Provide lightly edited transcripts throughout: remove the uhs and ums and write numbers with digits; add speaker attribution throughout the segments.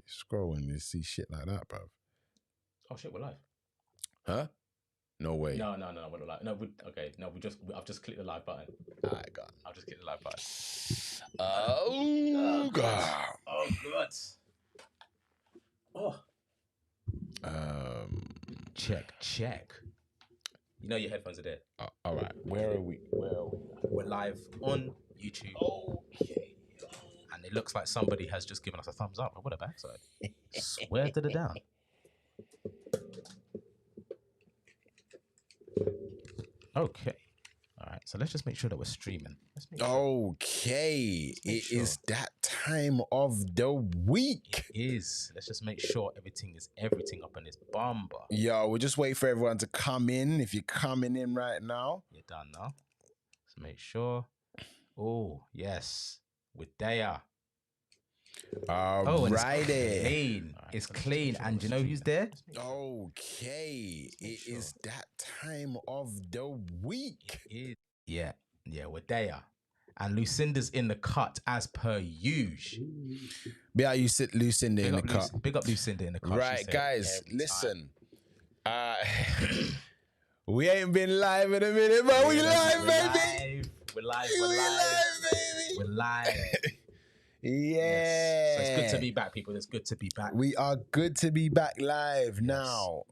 Speaker 1: scroll and you see shit like that, bruv.
Speaker 2: Oh shit, we're live.
Speaker 1: Huh? No way.
Speaker 2: No, we're not live. No, I've just clicked the live button.
Speaker 1: Alright, God.
Speaker 2: I've just clicked the live button.
Speaker 1: Oh, God.
Speaker 2: Oh god. Oh. Check. You know your headphones are there.
Speaker 1: All right. Where are we?
Speaker 2: We're live on YouTube.
Speaker 1: Okay.
Speaker 2: And it looks like somebody has just given us a thumbs up. What a backside. Swear to the down. Okay. All right. So let's just make sure that we're streaming.
Speaker 1: Okay. It is that time of the week.
Speaker 2: It is. Let's just make sure everything up in this bomber.
Speaker 1: Yo, we'll just wait for everyone to come in. If you're coming in right now.
Speaker 2: You're done now. So make sure. Oh, yes. We're there.
Speaker 1: Alrighty.
Speaker 2: It's clean. And you know who's there?
Speaker 1: Okay. It is that time of the week.
Speaker 2: Yeah, we're there. And Lucinda's in the cut as per usual.
Speaker 1: Big up Lucinda in the cut.
Speaker 2: Big up Lucinda in the cut.
Speaker 1: Right, guys, listen. We ain't been live in a minute, but we live, baby.
Speaker 2: We're live,
Speaker 1: baby.
Speaker 2: We're live.
Speaker 1: Yeah.
Speaker 2: Yes. So it's good to be back, people. It's good to be back.
Speaker 1: We are good to be back live now.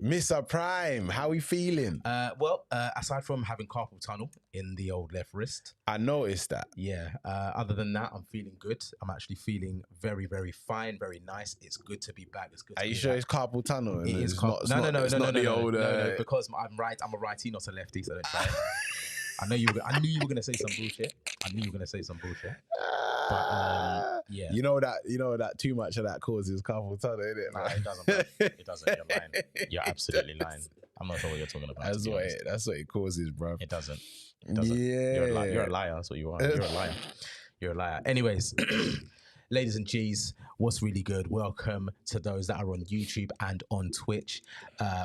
Speaker 1: Mr. Prime, how we feeling?
Speaker 2: Well, aside from having carpal tunnel in the old left wrist.
Speaker 1: I noticed that.
Speaker 2: Yeah. Other than that, I'm feeling good. I'm actually feeling very, very fine, very nice. It's good to be back. It's good.
Speaker 1: Are you sure it's carpal tunnel?
Speaker 2: It is
Speaker 1: No,
Speaker 2: because I'm a righty, not a lefty, so don't try it. I knew you were gonna say some bullshit. But yeah.
Speaker 1: You know that too much of that causes carpal tunnel, innit?
Speaker 2: Nah, it doesn't. Bro. It doesn't. You're lying. You're absolutely lying. I'm not sure what you're talking about.
Speaker 1: That's what it causes, bro.
Speaker 2: It doesn't.
Speaker 1: Yeah.
Speaker 2: You're a liar. That's what you are. You're a liar. Anyways, ladies and G's, what's really good? Welcome to those that are on YouTube and on Twitch.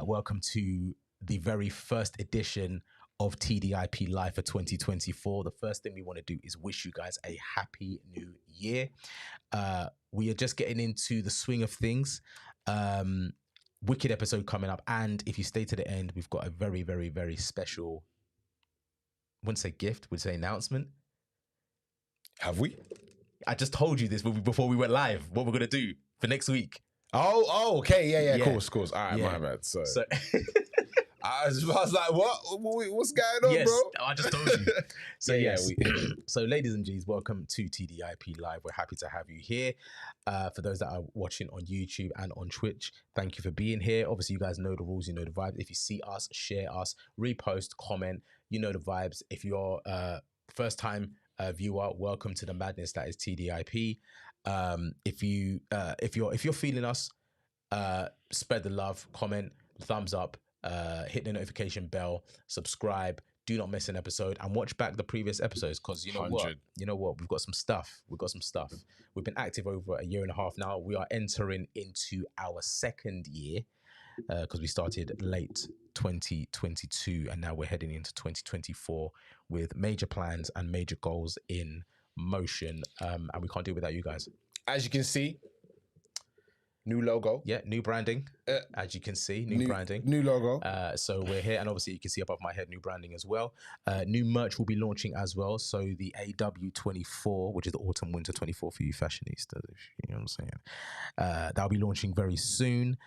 Speaker 2: Welcome to the very first edition of TDIP Live for 2024. The first thing we want to do is wish you guys a happy new year. We are just getting into the swing of things. Wicked episode coming up. And if you stay to the end, we've got a very, very, very special, I wouldn't say gift, would say announcement.
Speaker 1: Have we?
Speaker 2: I just told you this before we went live, what we're going to do for next week.
Speaker 1: Oh, okay. Yeah. Of course. All right, my bad. So I was like, what? What's going on, bro?
Speaker 2: I just told you. So, so ladies and G's, welcome to TDIP Live. We're happy to have you here. For those that are watching on YouTube and on Twitch, thank you for being here. Obviously, you guys know the rules, you know the vibes. If you see us, share us, repost, comment, you know the vibes. If you're first time viewer, welcome to the madness that is TDIP. If you're feeling us, spread the love, comment, thumbs up. Hit the notification bell, subscribe, do not miss an episode, and watch back the previous episodes, because you know what, we've got some stuff. We've been active over a year and a half now. We are entering into our second year, because we started late 2022 and now we're heading into 2024 with major plans and major goals in motion, and we can't do it without you guys.
Speaker 1: As you can see, new logo.
Speaker 2: Yeah, new branding. As you can see, new branding.
Speaker 1: New logo.
Speaker 2: So we're here, and obviously you can see above my head, new branding as well. New merch will be launching as well. So the AW24, which is the autumn winter 24 for you fashionistas, you know what I'm saying. That'll be launching very soon.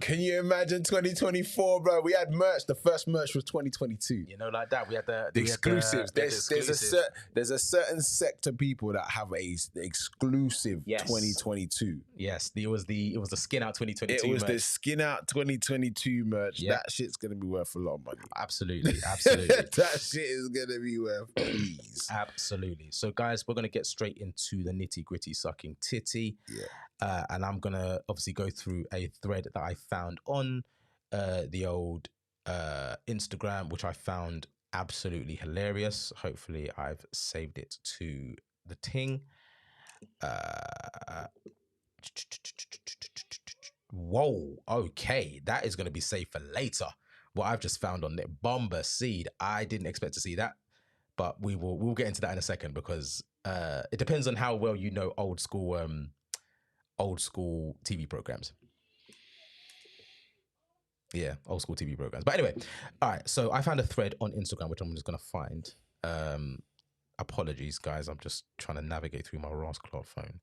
Speaker 1: Can you imagine 2024, bro? We had merch. The first merch was 2022.
Speaker 2: You know, like that. We had the
Speaker 1: exclusives. There's a certain sector of people that have the exclusive 2022.
Speaker 2: Yes, it was the skin out 2022.
Speaker 1: It was the skin out 2022 merch. Yep. That shit's gonna be worth a lot of money.
Speaker 2: Absolutely.
Speaker 1: That shit is gonna be worth peas.
Speaker 2: Absolutely. So, guys, we're gonna get straight into the nitty gritty sucking titty.
Speaker 1: Yeah.
Speaker 2: And I'm going to obviously go through a thread that I found on the old Instagram, which I found absolutely hilarious. Hopefully I've saved it to the ting. Whoa, okay. That is going to be saved for later. What I've just found on it, Bomber Seed. I didn't expect to see that, but we'll get into that in a second, because it depends on how well you know old school TV programs. Yeah, old school TV programs. But anyway, all right. So I found a thread on Instagram, which I'm just gonna find. Apologies, guys. I'm just trying to navigate through my Rascalot phone,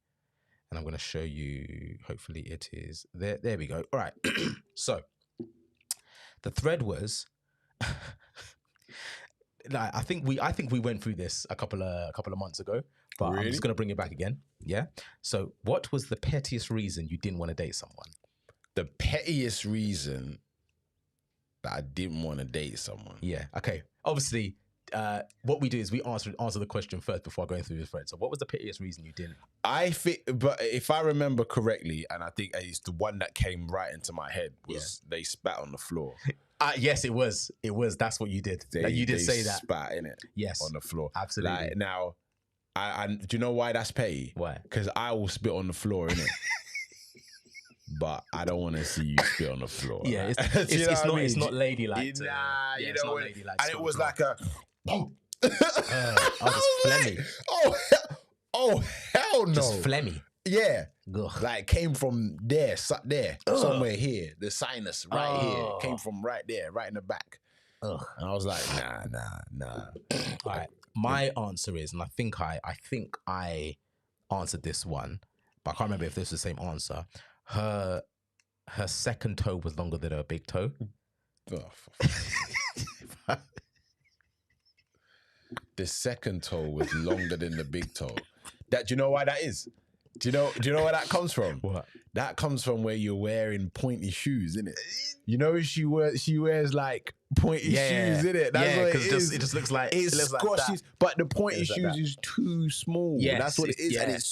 Speaker 2: and I'm gonna show you. Hopefully, it is there. There we go. All right. So the thread was. I think we went through this a couple of months ago, but really? I'm just gonna bring it back again. Yeah. So, what was the pettiest reason you didn't want to date someone?
Speaker 1: The pettiest reason that I didn't want to date someone.
Speaker 2: Yeah. Okay. Obviously, what we do is we answer the question first before going through the thread. So, what was the pettiest reason you didn't?
Speaker 1: I think, but if I remember correctly, and I think it's the one that came right into my head was they spat on the floor.
Speaker 2: Yes, it was. That's what you did. You did say that.
Speaker 1: Spat in it.
Speaker 2: Yes,
Speaker 1: on the floor.
Speaker 2: Absolutely.
Speaker 1: Like, now, I do you know why that's petty?
Speaker 2: Why?
Speaker 1: Because I will spit on the floor, innit? But I don't want to see you spit on the floor.
Speaker 2: Yeah, it's not ladylike.
Speaker 1: Nah, you know, and it was like a.
Speaker 2: Oh, just phlegmy.
Speaker 1: Oh, hell no.
Speaker 2: Just phlegmy.
Speaker 1: Yeah.
Speaker 2: Ugh.
Speaker 1: Like came from there, somewhere here. The sinus right here came from right there, right in the back.
Speaker 2: Ugh.
Speaker 1: And I was like, nah.
Speaker 2: All right. My answer is, and I think I answered this one, but I can't remember if this was the same answer. Her second toe was longer than her big toe.
Speaker 1: The second toe was longer than the big toe. Do you know why that is? Do you know where that comes from?
Speaker 2: What?
Speaker 1: That comes from where you're wearing pointy shoes, innit? You know, she wears like pointy shoes, innit? That's what it is.
Speaker 2: It just looks like
Speaker 1: it squashes,
Speaker 2: like
Speaker 1: but the pointy shoes is too small.
Speaker 2: Yes,
Speaker 1: that's what it is, and it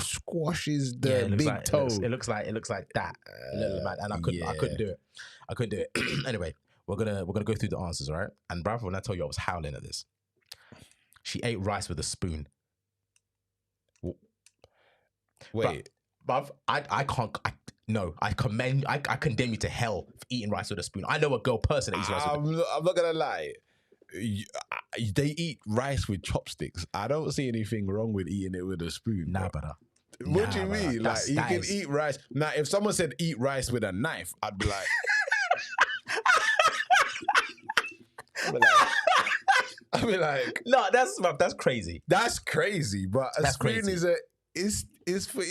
Speaker 1: squashes the big toe.
Speaker 2: It looks like that. And I couldn't do it. Anyway, we're gonna go through the answers, all right? And bruv, when I tell you I was howling at this, she ate rice with a spoon.
Speaker 1: Wait,
Speaker 2: bruv, I can't. I condemn you to hell for eating rice with a spoon. I know a girl person that eats rice with a spoon.
Speaker 1: I'm not gonna lie. They eat rice with chopsticks. I don't see anything wrong with eating it with a spoon.
Speaker 2: Nah, brother.
Speaker 1: What do you mean? Like, you can eat rice. Now, if someone said eat rice with a knife, I'd be like, I'd be like,
Speaker 2: no, that's crazy.
Speaker 1: That's crazy. But a spoon is for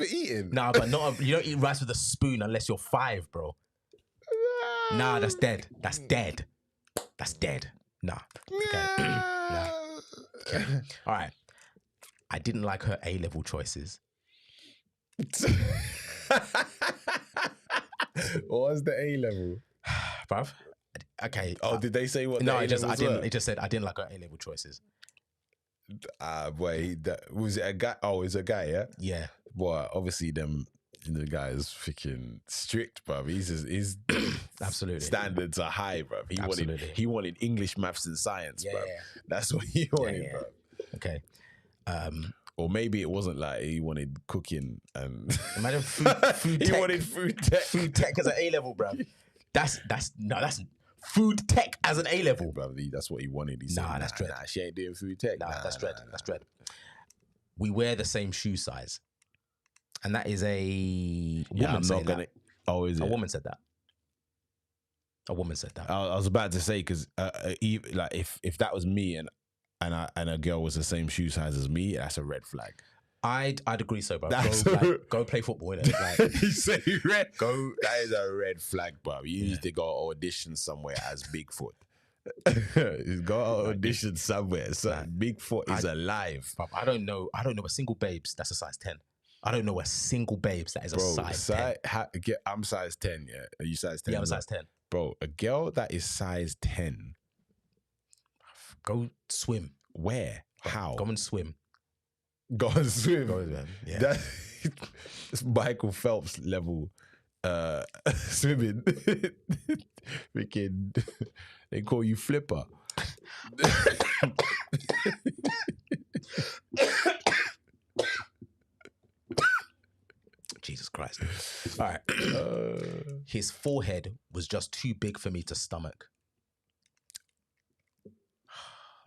Speaker 1: eating.
Speaker 2: Nah, but you don't eat rice with a spoon unless you're 5, bro. Nah, that's dead. That's dead. Nah. Okay. Nah. Okay. All right. I didn't like her A-level choices.
Speaker 1: What was the A-level?
Speaker 2: Bruv. Okay.
Speaker 1: Oh, did they say what?
Speaker 2: No, it just said I didn't like her A-level choices.
Speaker 1: Wait, was it a guy? Oh, it's a guy, yeah?
Speaker 2: Yeah.
Speaker 1: Well, obviously the guy is freaking strict, bruv. His
Speaker 2: absolutely
Speaker 1: standards are high, bruv. He wanted English, maths, and science, bruv. Yeah. That's what he wanted, bruv.
Speaker 2: Okay.
Speaker 1: Or maybe it wasn't like he wanted cooking and
Speaker 2: imagine food
Speaker 1: he
Speaker 2: tech.
Speaker 1: wanted food tech.
Speaker 2: Food tech as an A-level, bruv. That's food tech as an A-level.
Speaker 1: Bruv, that's what he wanted. He said,
Speaker 2: that's dread.
Speaker 1: Nah, she ain't doing food tech.
Speaker 2: That's dread. That's dread. We wear the same shoe size. And that is a woman saying that.
Speaker 1: Oh, is it?
Speaker 2: A woman said that. A woman said that.
Speaker 1: I was about to say, because like if that was me and a girl was the same shoe size as me, that's a red flag.
Speaker 2: I'd agree so, bro. Go play football, innit? Like,
Speaker 1: you say red. That is a red flag, bro. You need to go audition somewhere as Bigfoot. Go audition somewhere. So Bigfoot is alive.
Speaker 2: Bro, I don't know a single babes that's a size 10. I don't know a single babes that is a size 10.
Speaker 1: I'm size 10, yeah. Are you size 10?
Speaker 2: Yeah, I'm size 10.
Speaker 1: Bro, a girl that is size 10.
Speaker 2: Go swim.
Speaker 1: Where? How?
Speaker 2: Go and swim.
Speaker 1: Go and swim.
Speaker 2: Yeah.
Speaker 1: That's Michael Phelps level swimming. Freaking, they call you Flipper.
Speaker 2: Jesus Christ. All right. His forehead was just too big for me to stomach.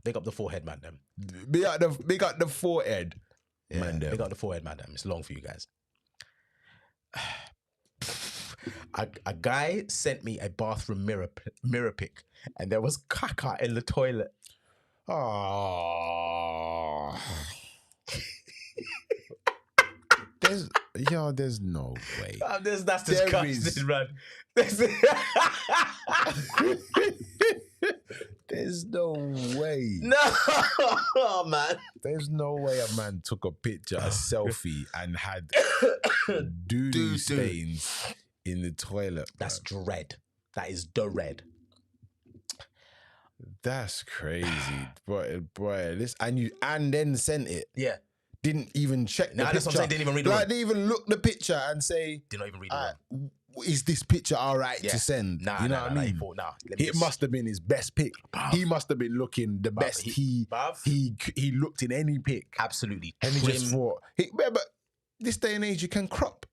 Speaker 2: Big up the forehead, man. Them.
Speaker 1: Big up the forehead, man.
Speaker 2: Big up the forehead, man. Them. It's long for you guys. A guy sent me a bathroom mirror pic, and there was caca in the toilet.
Speaker 1: Oh. There's no way.
Speaker 2: That's disgusting, man.
Speaker 1: There's no way.
Speaker 2: No, man.
Speaker 1: There's no way a man took a picture, a selfie, and had doo-doo stains in the toilet.
Speaker 2: That's dread. That is dread.
Speaker 1: That's crazy, boy. This and then sent it.
Speaker 2: Yeah.
Speaker 1: Didn't even check the picture.
Speaker 2: That's what I'm saying. Didn't even read it.
Speaker 1: Like, didn't even look the picture and say,
Speaker 2: did not even read it.
Speaker 1: Is this picture all right to send?
Speaker 2: Nah,
Speaker 1: you know what I mean? It must have been his best pick. He must have been looking the best he looked in any pick.
Speaker 2: Absolutely.
Speaker 1: And he just thought, but this day and age you can crop.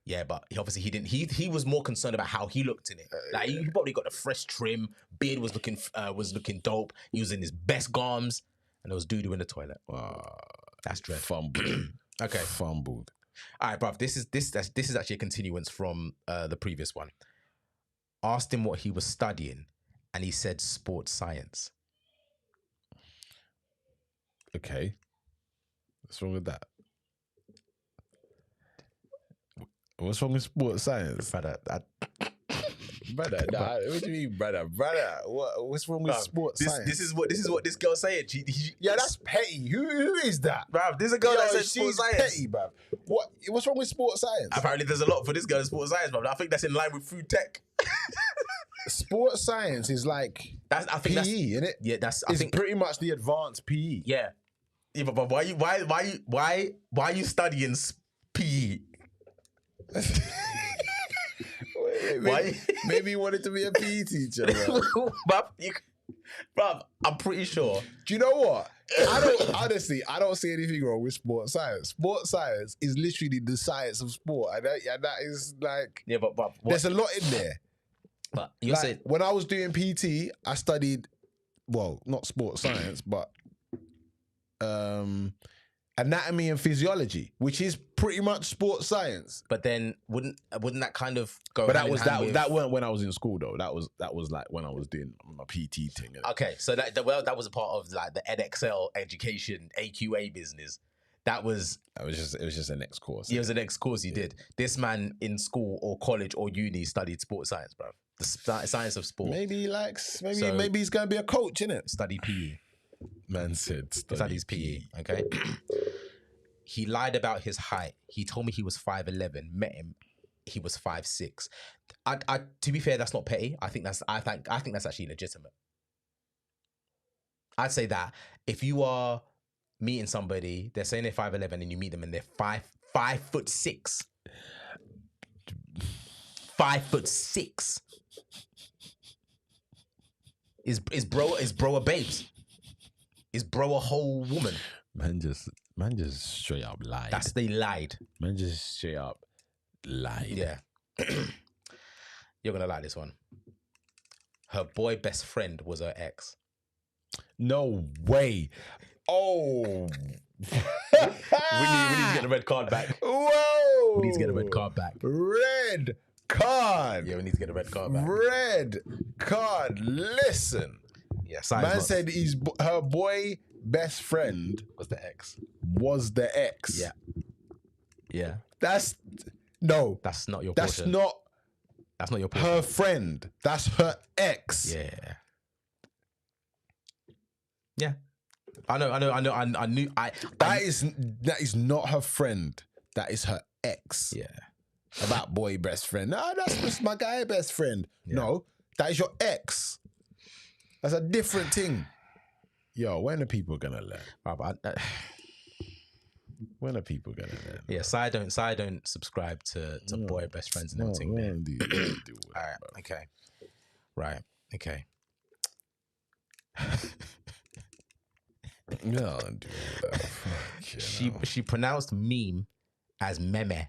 Speaker 2: Yeah, but obviously he didn't. He was more concerned about how he looked in it. Like he probably got the fresh trim, beard was looking dope. He was in his best garms, and there was doo-doo in the toilet. That's dread.
Speaker 1: Fumbled.
Speaker 2: Okay,
Speaker 1: fumbled.
Speaker 2: All right, bruv. This is actually a continuance from the previous one. Asked him what he was studying, and he said sports science.
Speaker 1: Okay, what's wrong with that? What's wrong with sports science?
Speaker 2: Brother,
Speaker 1: what do you mean, brother? What's wrong with sports science?
Speaker 2: This is what this girl's saying.
Speaker 1: Yeah, that's petty. Who is that?
Speaker 2: Bruv, there's a girl that said sports science.
Speaker 1: Petty, bruv. What's wrong with sports science?
Speaker 2: Apparently there's a lot for this girl in sports science, bruv. I think that's in line with food tech.
Speaker 1: Sports science is like PE, isn't it?
Speaker 2: Yeah, I think
Speaker 1: pretty much the advanced PE.
Speaker 2: Yeah. But why you studying PE?
Speaker 1: Maybe he wanted to be a PE teacher, bro.
Speaker 2: Bruv, I'm pretty sure.
Speaker 1: Do you know what? I don't see anything wrong with sports science. Sports science is literally the science of sport. And that is like...
Speaker 2: Yeah, but
Speaker 1: there's a lot in there.
Speaker 2: But you're saying...
Speaker 1: When I was doing PT, I studied, well, not sports science, but anatomy and physiology, which is pretty much sports science.
Speaker 2: But then wouldn't that kind of go?
Speaker 1: But that weren't when I was in school though. That was like when I was doing my PT thing.
Speaker 2: Okay, so that was a part of like the EdXL education AQA business. It was just an X course. It was an X course you did. This man in school or college or uni studied sports science, bro. The science of sport.
Speaker 1: Maybe he's gonna be a coach, innit?
Speaker 2: Study PE.
Speaker 1: Man said
Speaker 2: studies PE. Okay. He lied about his height. He told me he was 5'11". Met him, he was 5'6". To be fair, that's not petty. I think that's actually legitimate. I'd say that if you are meeting somebody, they're saying they're 5'11", and you meet them and they're 5'6". 5'6". Is bro a babes? Is bro a whole woman?
Speaker 1: Man just straight up lied.
Speaker 2: They lied.
Speaker 1: Man just straight up lied.
Speaker 2: Yeah. You're gonna like this one. Her boy best friend was her ex.
Speaker 1: No way. Oh.
Speaker 2: we need to get the red card back.
Speaker 1: Whoa.
Speaker 2: We need to get the red card back.
Speaker 1: Red card.
Speaker 2: Yeah, we need to get the red card back.
Speaker 1: Red card. Listen.
Speaker 2: Yeah,
Speaker 1: man said her boy best friend
Speaker 2: was the ex.
Speaker 1: Yeah.
Speaker 2: Yeah.
Speaker 1: That's not your
Speaker 2: portion. That's not your portion.
Speaker 1: Her friend. That's her ex.
Speaker 2: Yeah. Yeah. I knew.
Speaker 1: That is not her friend. That is her ex.
Speaker 2: Yeah.
Speaker 1: About boy best friend. No, that's just my guy best friend. Yeah. No, that is your ex. That's a different thing. Yo, when are people gonna learn? When are people gonna learn?
Speaker 2: Yeah, so I don't subscribe to boy best friends and everything. All right, okay. Right, okay.
Speaker 1: No, dude.
Speaker 2: She pronounced meme as meme.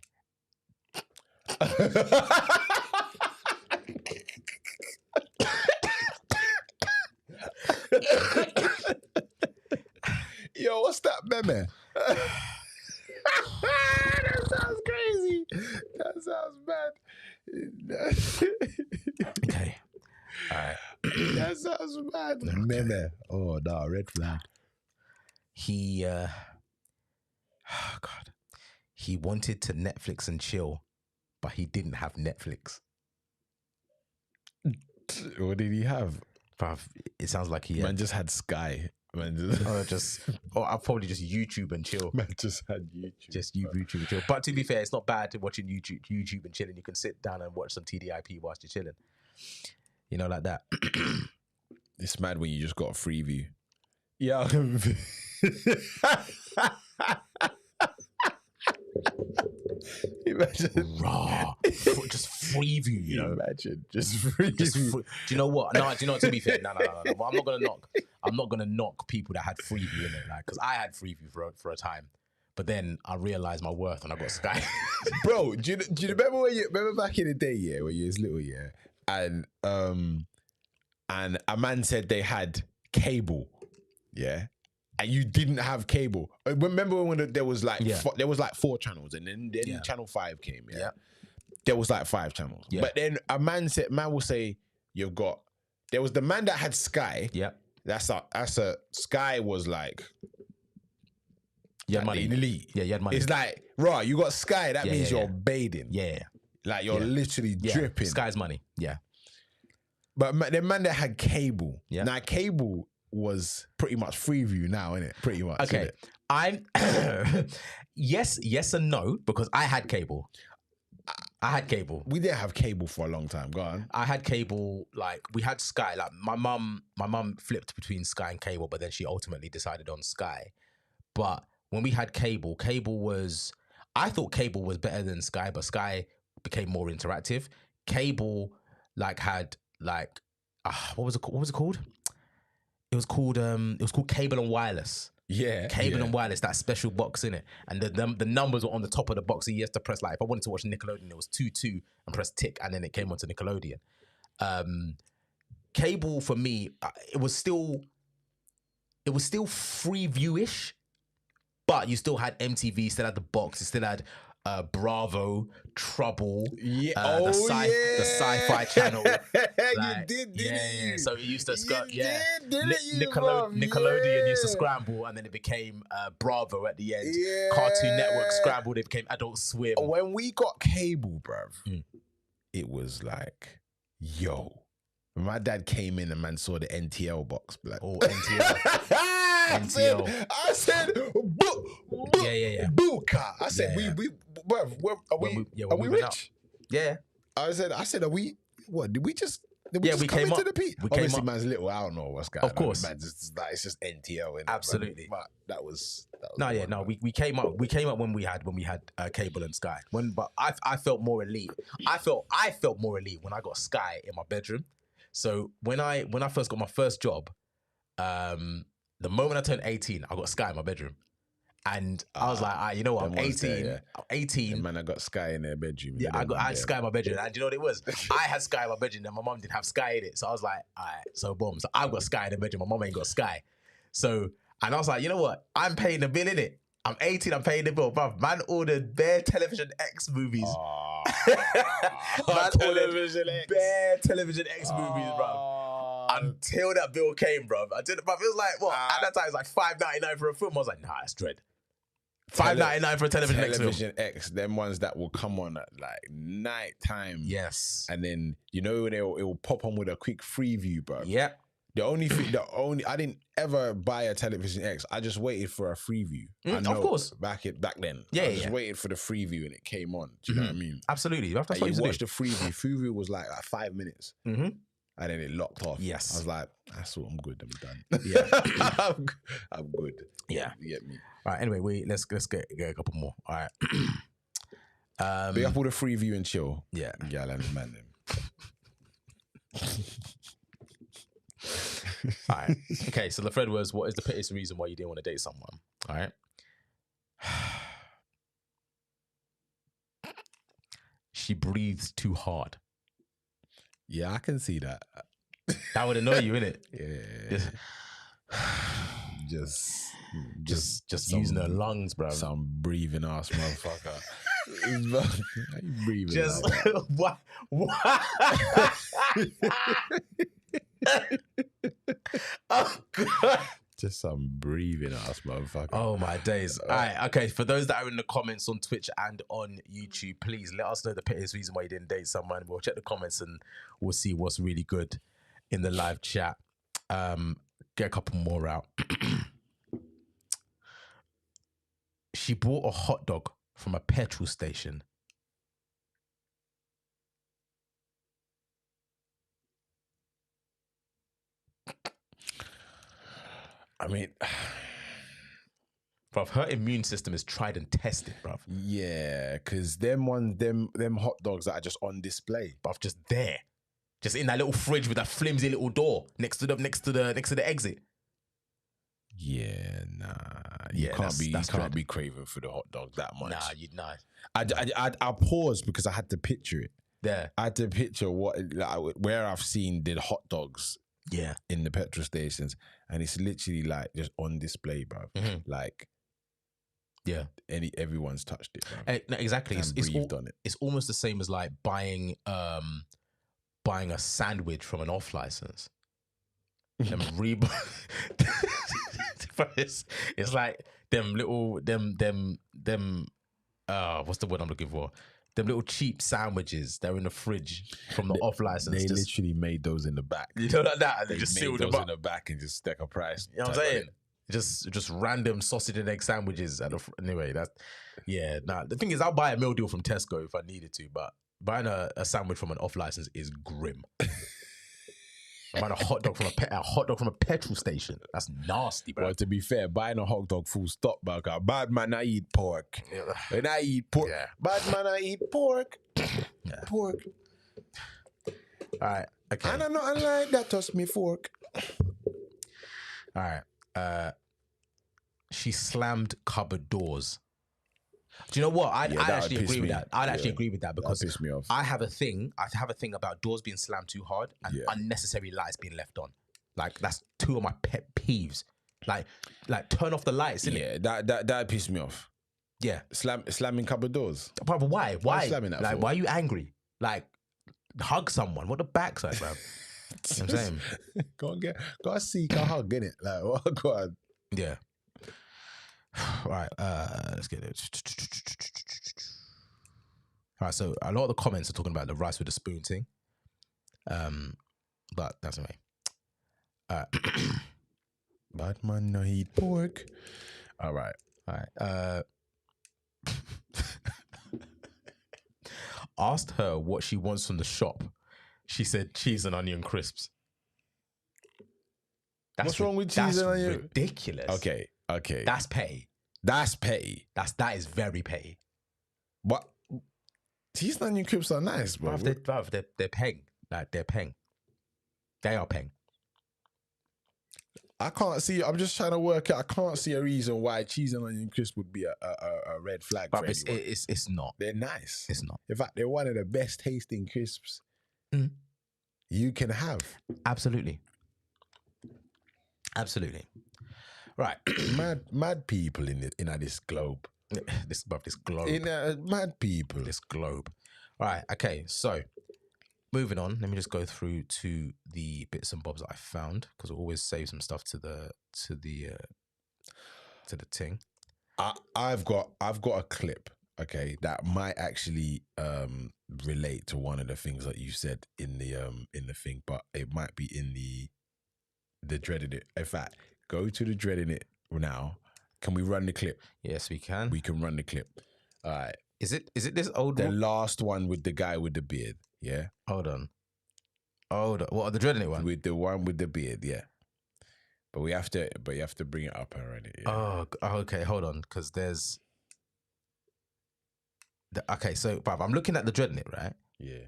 Speaker 1: Yo, what's that meme? That sounds crazy. That sounds bad.
Speaker 2: Okay. All right.
Speaker 1: That sounds bad. Okay. Meme. Oh, no, red flag.
Speaker 2: He, oh God. He wanted to Netflix and chill, but he didn't have Netflix.
Speaker 1: What did he have?
Speaker 2: Bruv, it sounds like he
Speaker 1: just had Sky.
Speaker 2: I'll probably just YouTube and chill.
Speaker 1: Man just had YouTube.
Speaker 2: Just YouTube and chill. But to be fair, it's not bad to watching YouTube and chilling. You can sit down and watch some TDIP whilst you're chilling. You know, like that.
Speaker 1: It's mad when you just got a free view. Yeah. Imagine
Speaker 2: raw, just free view. You know,
Speaker 1: imagine just free view.
Speaker 2: Do you know what? No, do you know what? To be fair, no. Well, I'm not gonna knock people that had free view in it, like, because I had free view for a time, but then I realized my worth and I got Sky.
Speaker 1: Bro, do you remember back in the day, yeah, when you was little, yeah, and a man said they had cable, yeah. And you didn't have cable. Remember when there was like 4 channels, and then Channel 5 came. Yeah, there was like 5 channels. Yeah. But then a man will say there was the man that had Sky.
Speaker 2: Yeah,
Speaker 1: that's a Sky was like.
Speaker 2: Yeah, money.
Speaker 1: Elite.
Speaker 2: Yeah, you had money.
Speaker 1: It's like, right, you got Sky. That means you're bathing.
Speaker 2: Yeah,
Speaker 1: like you're literally dripping.
Speaker 2: Sky's money. Yeah,
Speaker 1: but the man that had cable. Yeah, now cable was pretty much Freeview now, isn't it? Pretty much.
Speaker 2: Okay. I'm yes and no, because I had cable.
Speaker 1: We didn't have cable for a long time. Go on.
Speaker 2: I had cable, like we had Sky. Like my mum flipped between Sky and cable, but then she ultimately decided on Sky. But when we had cable I thought cable was better than Sky, but Sky became more interactive. Cable had what was it called? It was called Cable and Wireless.
Speaker 1: Yeah.
Speaker 2: Cable and Wireless, that special box in it. And the numbers were on the top of the box. So you had to press, like, if I wanted to watch Nickelodeon, it was 22 and press tick, and then it came onto Nickelodeon. Cable for me, it was still Freeview-ish, but you still had MTV, still had the box, you still had Bravo, Trouble, the Sci-Fi channel.
Speaker 1: You did, didn't you?
Speaker 2: So it used to
Speaker 1: Nickelodeon
Speaker 2: used to scramble, and then it became Bravo at the end. Yeah. Cartoon Network scrambled, it became Adult Swim.
Speaker 1: When we got cable, bruv, it was like, yo. My dad came in and man saw the NTL box. Like,
Speaker 2: oh, NTL.
Speaker 1: I said, Buka. I said, are we rich?
Speaker 2: Yeah.
Speaker 1: I said, are we? What did we just? Did
Speaker 2: we
Speaker 1: come
Speaker 2: into
Speaker 1: the peak? Obviously, man's little. I don't know what's going on.
Speaker 2: Of course,
Speaker 1: man, it's just NTL.
Speaker 2: Absolutely.
Speaker 1: But that was.
Speaker 2: We came up when we had cable and Sky. But I felt more elite. I felt more elite when I got Sky in my bedroom. So when I first got my first job, the moment I turned 18, I got Sky in my bedroom. And I was like, you know what, I'm 18. I'm 18.
Speaker 1: And man, I got Sky in their bedroom.
Speaker 2: Yeah, I had Sky in my bedroom. And do you know what it was? I had Sky in my bedroom and my mum didn't have Sky in it. So I was like, all right, so boom. So I've got Sky in the bedroom. My mum ain't got Sky. So, and I was like, you know what? I'm paying the bill, innit? I'm 18, I'm paying the bill. Bruv, man ordered bare Television X movies. Man ordered bare Television X movies, bruv. Until that bill came, bruv. But it was like, what? At that time, it was like $5.99 for a film. I was like, nah, that's dread. $5.99 for a Television X film.
Speaker 1: Television X, them ones that will come on at like night time.
Speaker 2: Yes.
Speaker 1: And then, it will pop on with a quick Freeview, bruv.
Speaker 2: Yep.
Speaker 1: I didn't ever buy a Television X. I just waited for a Freeview.
Speaker 2: Of course.
Speaker 1: Back then.
Speaker 2: Yeah,
Speaker 1: I just waited for the Freeview and it came on. Do you know what I mean?
Speaker 2: Absolutely. That's what
Speaker 1: you watched the Freeview. Freeview was like 5 minutes.
Speaker 2: Mm-hmm.
Speaker 1: And then it locked off.
Speaker 2: Yes.
Speaker 1: I was like, that's all, I'm good. I'm done.
Speaker 2: Yeah.
Speaker 1: I'm good.
Speaker 2: Yeah.
Speaker 1: You get me?
Speaker 2: All right. Anyway, let's get a couple more. All right.
Speaker 1: Big up all the Freeview and chill.
Speaker 2: Yeah.
Speaker 1: Yeah, and man them.
Speaker 2: All right. Okay, so the thread was, what is the pettiest reason why you didn't want to date someone? All right. She breathes too hard.
Speaker 1: Yeah, I can see that.
Speaker 2: That would annoy you, innit?
Speaker 1: Yeah. Just
Speaker 2: just using her lungs, bro.
Speaker 1: Some breathing ass motherfucker. How you breathing
Speaker 2: Just
Speaker 1: like that?
Speaker 2: what? Oh God.
Speaker 1: Just some breathing ass motherfucker.
Speaker 2: Oh my days. All right, okay. For those that are in the comments on Twitch and on YouTube, please let us know the pettiest reason why you didn't date someone. We'll check the comments and we'll see what's really good in the live chat. Get a couple more out. She bought a hot dog from a petrol station.
Speaker 1: I mean,
Speaker 2: bruv, her immune system is tried and tested, bruv.
Speaker 1: Yeah, because them hot dogs that are just on display,
Speaker 2: bruv, just there, just in that little fridge with that flimsy little door next to the exit.
Speaker 1: Yeah, nah. You can't be craving for the hot dog that much.
Speaker 2: Nah,
Speaker 1: I paused because I had to picture it.
Speaker 2: Yeah,
Speaker 1: I had to picture where I've seen the hot dogs.
Speaker 2: Yeah,
Speaker 1: in the petrol stations, and it's literally like just on display, bro. Like,
Speaker 2: yeah,
Speaker 1: everyone's touched it, bro.
Speaker 2: No, exactly.
Speaker 1: On it.
Speaker 2: It's almost the same as like buying a sandwich from an off license. And it's like them little what's the word I'm looking for? Them little cheap sandwiches that are in the fridge from the off license.
Speaker 1: They literally made those in the back.
Speaker 2: You know, like that. And
Speaker 1: they
Speaker 2: just
Speaker 1: made
Speaker 2: sealed
Speaker 1: those
Speaker 2: them up
Speaker 1: in the back and just stuck a price.
Speaker 2: You know what I'm saying? Just random sausage and egg sandwiches. Anyway, the thing is, I'll buy a meal deal from Tesco if I needed to, but buying a sandwich from an off license is grim. Buying a hot dog from a petrol station. That's nasty, bro.
Speaker 1: Well, to be fair, buying a hot dog full stop, bro. Bad man, I eat pork. And I eat pork.
Speaker 2: Yeah.
Speaker 1: Bad man, I eat pork.
Speaker 2: Yeah.
Speaker 1: Pork.
Speaker 2: All right. Okay.
Speaker 1: And I'm not like that. Toss me fork.
Speaker 2: All right. She slammed cupboard doors. Do you know what? I'd actually agree with that. I'd actually agree with that because
Speaker 1: pissed me off.
Speaker 2: I have a thing about doors being slammed too hard and unnecessary lights being left on. Like, that's two of my pet peeves. Like turn off the lights, innit?
Speaker 1: Yeah, that pissed me off.
Speaker 2: Yeah.
Speaker 1: Slamming cupboard doors.
Speaker 2: But why? Why?
Speaker 1: Slamming that
Speaker 2: like,
Speaker 1: for?
Speaker 2: why are you angry? Like, hug someone. What the backside, bro? You know what I'm saying?
Speaker 1: Go seek a hug, innit? Like, what? Go on.
Speaker 2: Yeah. Right, let's get it. All right, so a lot of the comments are talking about the rice with the spoon thing. But that's okay.
Speaker 1: Bad man no eat pork. All right.
Speaker 2: Asked her what she wants from the shop. She said cheese and onion crisps.
Speaker 1: What's wrong with cheese and onion?
Speaker 2: That's ridiculous.
Speaker 1: Okay.
Speaker 2: That's petty.
Speaker 1: That's petty.
Speaker 2: That is very petty.
Speaker 1: What? Cheese and onion crisps are nice, bro.
Speaker 2: They're peng. Like, they're peng. They are peng.
Speaker 1: I can't see. I'm just trying to work out. I can't see a reason why cheese and onion crisp would be a red flag.
Speaker 2: But it's not.
Speaker 1: They're nice.
Speaker 2: It's not.
Speaker 1: In fact, they're one of the best tasting crisps you can have.
Speaker 2: Absolutely. Right.
Speaker 1: mad people in this globe.
Speaker 2: This globe.
Speaker 1: Mad people.
Speaker 2: This globe. All right. Okay. So, moving on. Let me just go through to the bits and bobs that I found because I always save some stuff to the thing.
Speaker 1: I've got a clip. Okay, that might actually relate to one of the things that you said in the thing, but it might be in the dreading it. In fact, go to the dreading it now. Can we run the clip?
Speaker 2: Yes, we can.
Speaker 1: We can run the clip. All right.
Speaker 2: Is it this old one?
Speaker 1: The last one with the guy with the beard. Yeah.
Speaker 2: Hold on. What, the dreading it one?
Speaker 1: With the one with the beard. Yeah. But you have to bring it up already. Yeah.
Speaker 2: Oh, okay. Hold on, because there's. Okay, so bruv, I'm looking at the dreading it, right?
Speaker 1: Yeah.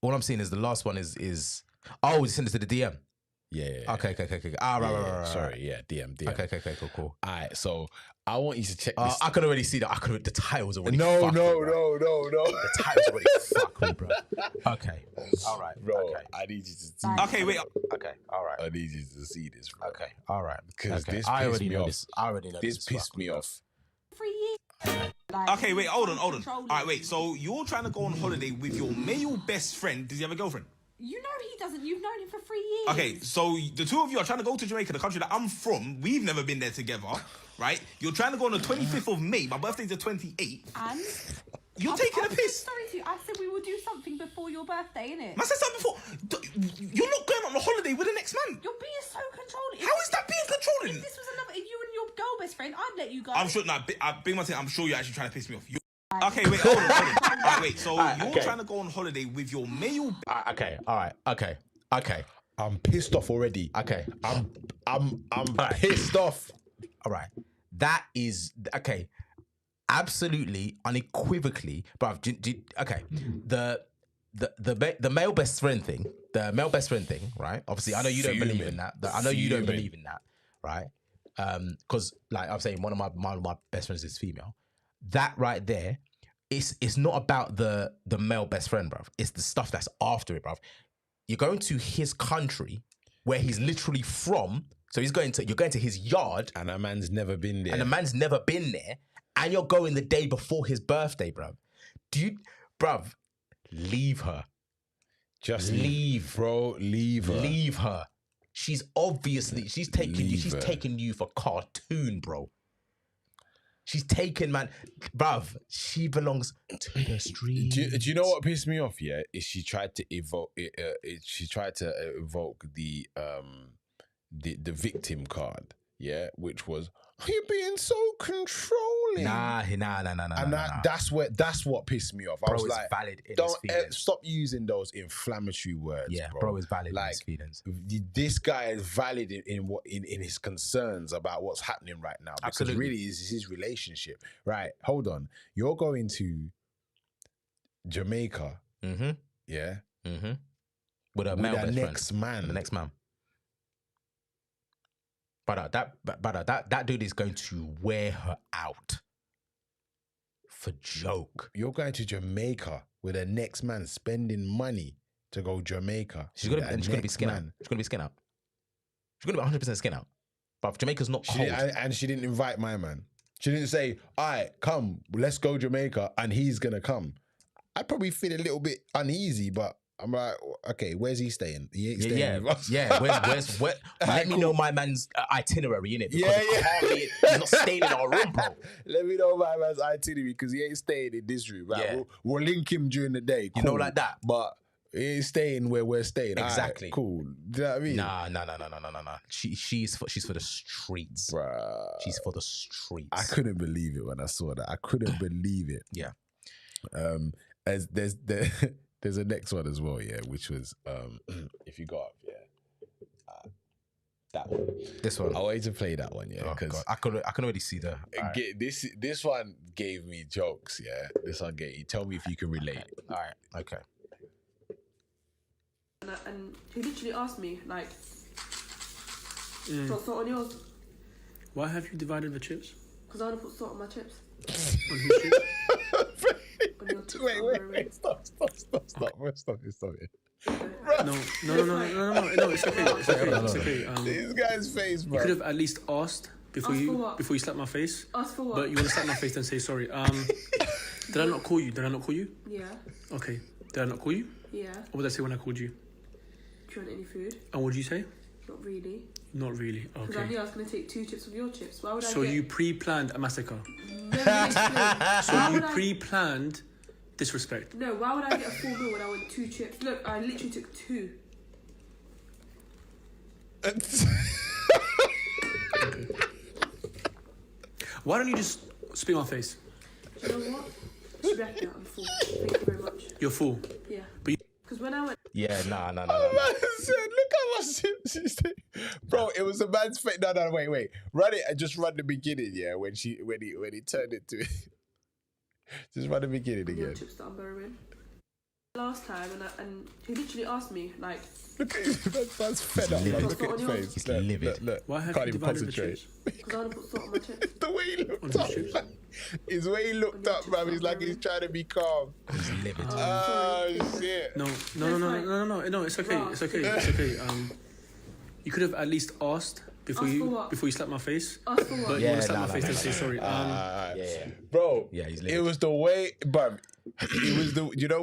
Speaker 2: All I'm seeing is the last one is. Oh, he sent it to the DM.
Speaker 1: Yeah.
Speaker 2: Okay. Right.
Speaker 1: Sorry, yeah, DM.
Speaker 2: Okay, cool.
Speaker 1: All right, so I want you to check this.
Speaker 2: I can already see that. The title's already
Speaker 1: No.
Speaker 2: The title's already fucked me, bro. Okay. All right.
Speaker 1: Bro,
Speaker 2: okay.
Speaker 1: I need you to see
Speaker 2: Okay, wait. Okay, all right.
Speaker 1: I need you to see this, bro.
Speaker 2: Okay, all right.
Speaker 1: Because this
Speaker 2: I
Speaker 1: pissed
Speaker 2: already
Speaker 1: me
Speaker 2: know
Speaker 1: off.
Speaker 2: this. I already know
Speaker 1: This pissed me off.
Speaker 3: 3 years.
Speaker 4: Okay, wait, hold on. All right, wait. So you're trying to go on holiday with your male best friend. Does he have a girlfriend?
Speaker 3: You know he doesn't. You've known him for 3 years.
Speaker 4: Okay, so the two of you are trying to go to Jamaica, the country that I'm from. We've never been there together, right? You're trying to go on the 25th of May. My birthday's the 28th.
Speaker 3: And
Speaker 4: You're taking a piss.
Speaker 3: Sorry to you. I said we will do something before your birthday, innit?
Speaker 4: I said something before. You're not going on a holiday with the next man.
Speaker 3: You're being so controlling.
Speaker 4: How is that being controlling?
Speaker 3: If this was another, if you and your girl best friend, I'd let you go.
Speaker 4: I'm sure. Nah, big man, I'm sure you're actually trying to piss me off. Okay, wait, hold on. All right, wait. So you're trying to go on holiday with your male.
Speaker 2: Okay, all right. Okay.
Speaker 1: I'm pissed off already.
Speaker 2: Okay.
Speaker 1: I'm pissed off.
Speaker 2: All right. That is okay. Absolutely, unequivocally, but okay. The male best friend thing, right? Obviously, I know you don't believe in that. I know you don't believe in that, right? Because like I'm saying, one of my best friends is female. That right there, it's not about the male best friend, bruv. It's the stuff that's after it, bruv. You're going to his country where he's literally from. So you're going to his yard,
Speaker 1: And a man's never been there.
Speaker 2: and you're going the day before his birthday, bruv. Leave her.
Speaker 1: Just
Speaker 2: leave,
Speaker 1: bro. Leave her.
Speaker 2: Leave her. She's taking you for cartoon, bro. She's taken, man, bruv. She belongs to the street.
Speaker 1: Do you know what pissed me off? Yeah, is she tried to evoke the victim card. Yeah, which was you're being so controlling.
Speaker 2: Nah.
Speaker 1: And that's what pissed me off. I was like,
Speaker 2: valid in his
Speaker 1: don't
Speaker 2: feelings.
Speaker 1: stop using those inflammatory words.
Speaker 2: Yeah,
Speaker 1: bro
Speaker 2: is valid
Speaker 1: like,
Speaker 2: in his feelings.
Speaker 1: This guy is valid in his concerns about what's happening right now. Because
Speaker 2: Absolutely.
Speaker 1: really is his relationship. Right, hold on. You're going to Jamaica.
Speaker 2: Mm-hmm.
Speaker 1: Yeah.
Speaker 2: Mm-hmm. With a male best
Speaker 1: next
Speaker 2: friend.
Speaker 1: man.
Speaker 2: The next man. But that dude is going to wear her out for joke.
Speaker 1: You're going to Jamaica with the next man spending money to go Jamaica.
Speaker 2: She's gonna be skin out. She's gonna be skin out. She's gonna be 100% skin out. But Jamaica's not cold.
Speaker 1: And she didn't invite my man. She didn't say, all right, come, let's go Jamaica, and he's gonna come. I'd probably feel a little bit uneasy, but I'm like, okay, where's he staying? He ain't staying with us.
Speaker 2: Yeah, where's let me know my man's itinerary, innit? Because he's not staying in our room, bro.
Speaker 1: Let me know my man's itinerary, because he ain't staying in this room. Right?
Speaker 2: Yeah.
Speaker 1: We'll link him during the day. Cool.
Speaker 2: You know, like that.
Speaker 1: But he ain't staying where we're staying.
Speaker 2: Exactly.
Speaker 1: Right, cool. Do you know what I mean?
Speaker 2: Nah. She's for the streets.
Speaker 1: Bruh.
Speaker 2: She's for the streets.
Speaker 1: I couldn't believe it when I saw that. I couldn't believe it.
Speaker 2: Yeah.
Speaker 1: As there's a next one as well, yeah, which was if you got up, yeah, that one.
Speaker 2: This one.
Speaker 1: I want you to play that one, yeah, because
Speaker 2: I can already see the.
Speaker 1: This one gave me jokes, yeah. This one gave you. Tell me if you can relate.
Speaker 2: All right. Okay.
Speaker 5: And he literally asked me like, put salt on yours?
Speaker 6: Why have you divided the chips?
Speaker 5: Because I want to put salt on my chips.
Speaker 6: On whose chips?
Speaker 5: On your chips.
Speaker 1: Wait, stop it.
Speaker 6: No, it's okay.
Speaker 1: This guy's face, bro.
Speaker 6: You could have at least asked before you slap my face.
Speaker 5: Ask for what?
Speaker 6: But you want to slap my face, then say sorry. Did I not call you?
Speaker 5: Yeah.
Speaker 6: Okay. Did I not call you?
Speaker 5: Yeah.
Speaker 6: What did I say when I called you?
Speaker 5: Do you want any food?
Speaker 6: And what did you say?
Speaker 5: Not really.
Speaker 6: Not really.
Speaker 5: Because I
Speaker 6: Okay.
Speaker 5: knew I was going to take 2 chips of your chips. Why would I
Speaker 6: So you pre-planned a massacre.
Speaker 5: So
Speaker 6: You pre-planned disrespect.
Speaker 5: No, why would I get a full meal when I want 2 chips? Look, I literally took 2.
Speaker 6: Why don't you just spit in my face?
Speaker 5: Do you know what? Respect that, I'm full. Thank you very much.
Speaker 6: You're full.
Speaker 5: Yeah.
Speaker 6: But you-
Speaker 5: Because when I went...
Speaker 2: Yeah, nah.
Speaker 1: Man said, look how much chips she's taking. Bro, it was a man's face. No, wait. Run it and just run the beginning, yeah, when he turned it to just run the beginning
Speaker 5: Your
Speaker 1: again.
Speaker 5: chips that I'm borrowing. last time, and he literally asked me like,
Speaker 1: Look at that's fed up.
Speaker 2: livid.
Speaker 1: Look at his face.
Speaker 2: He's
Speaker 1: Look,
Speaker 2: livid.
Speaker 1: Look.
Speaker 6: Why have
Speaker 1: Can't
Speaker 6: you
Speaker 1: even
Speaker 6: divided the
Speaker 1: concentrate.
Speaker 6: chips?
Speaker 5: because I want to put salt on my chips.
Speaker 1: The way he looked up, his way he looked up, bruv, he's like he's trying to be calm.
Speaker 2: He's livid.
Speaker 1: Oh shit!
Speaker 6: No, it's okay. It's okay. It's okay. You could have at least asked before
Speaker 5: Ask for what?
Speaker 6: you slapped my face.
Speaker 5: Ask for what?
Speaker 6: But you want to slap my face and say sorry.
Speaker 2: Yeah.
Speaker 1: Bro,
Speaker 2: Yeah, he's
Speaker 1: it
Speaker 2: livid.
Speaker 1: was the way, bruv. It was the you know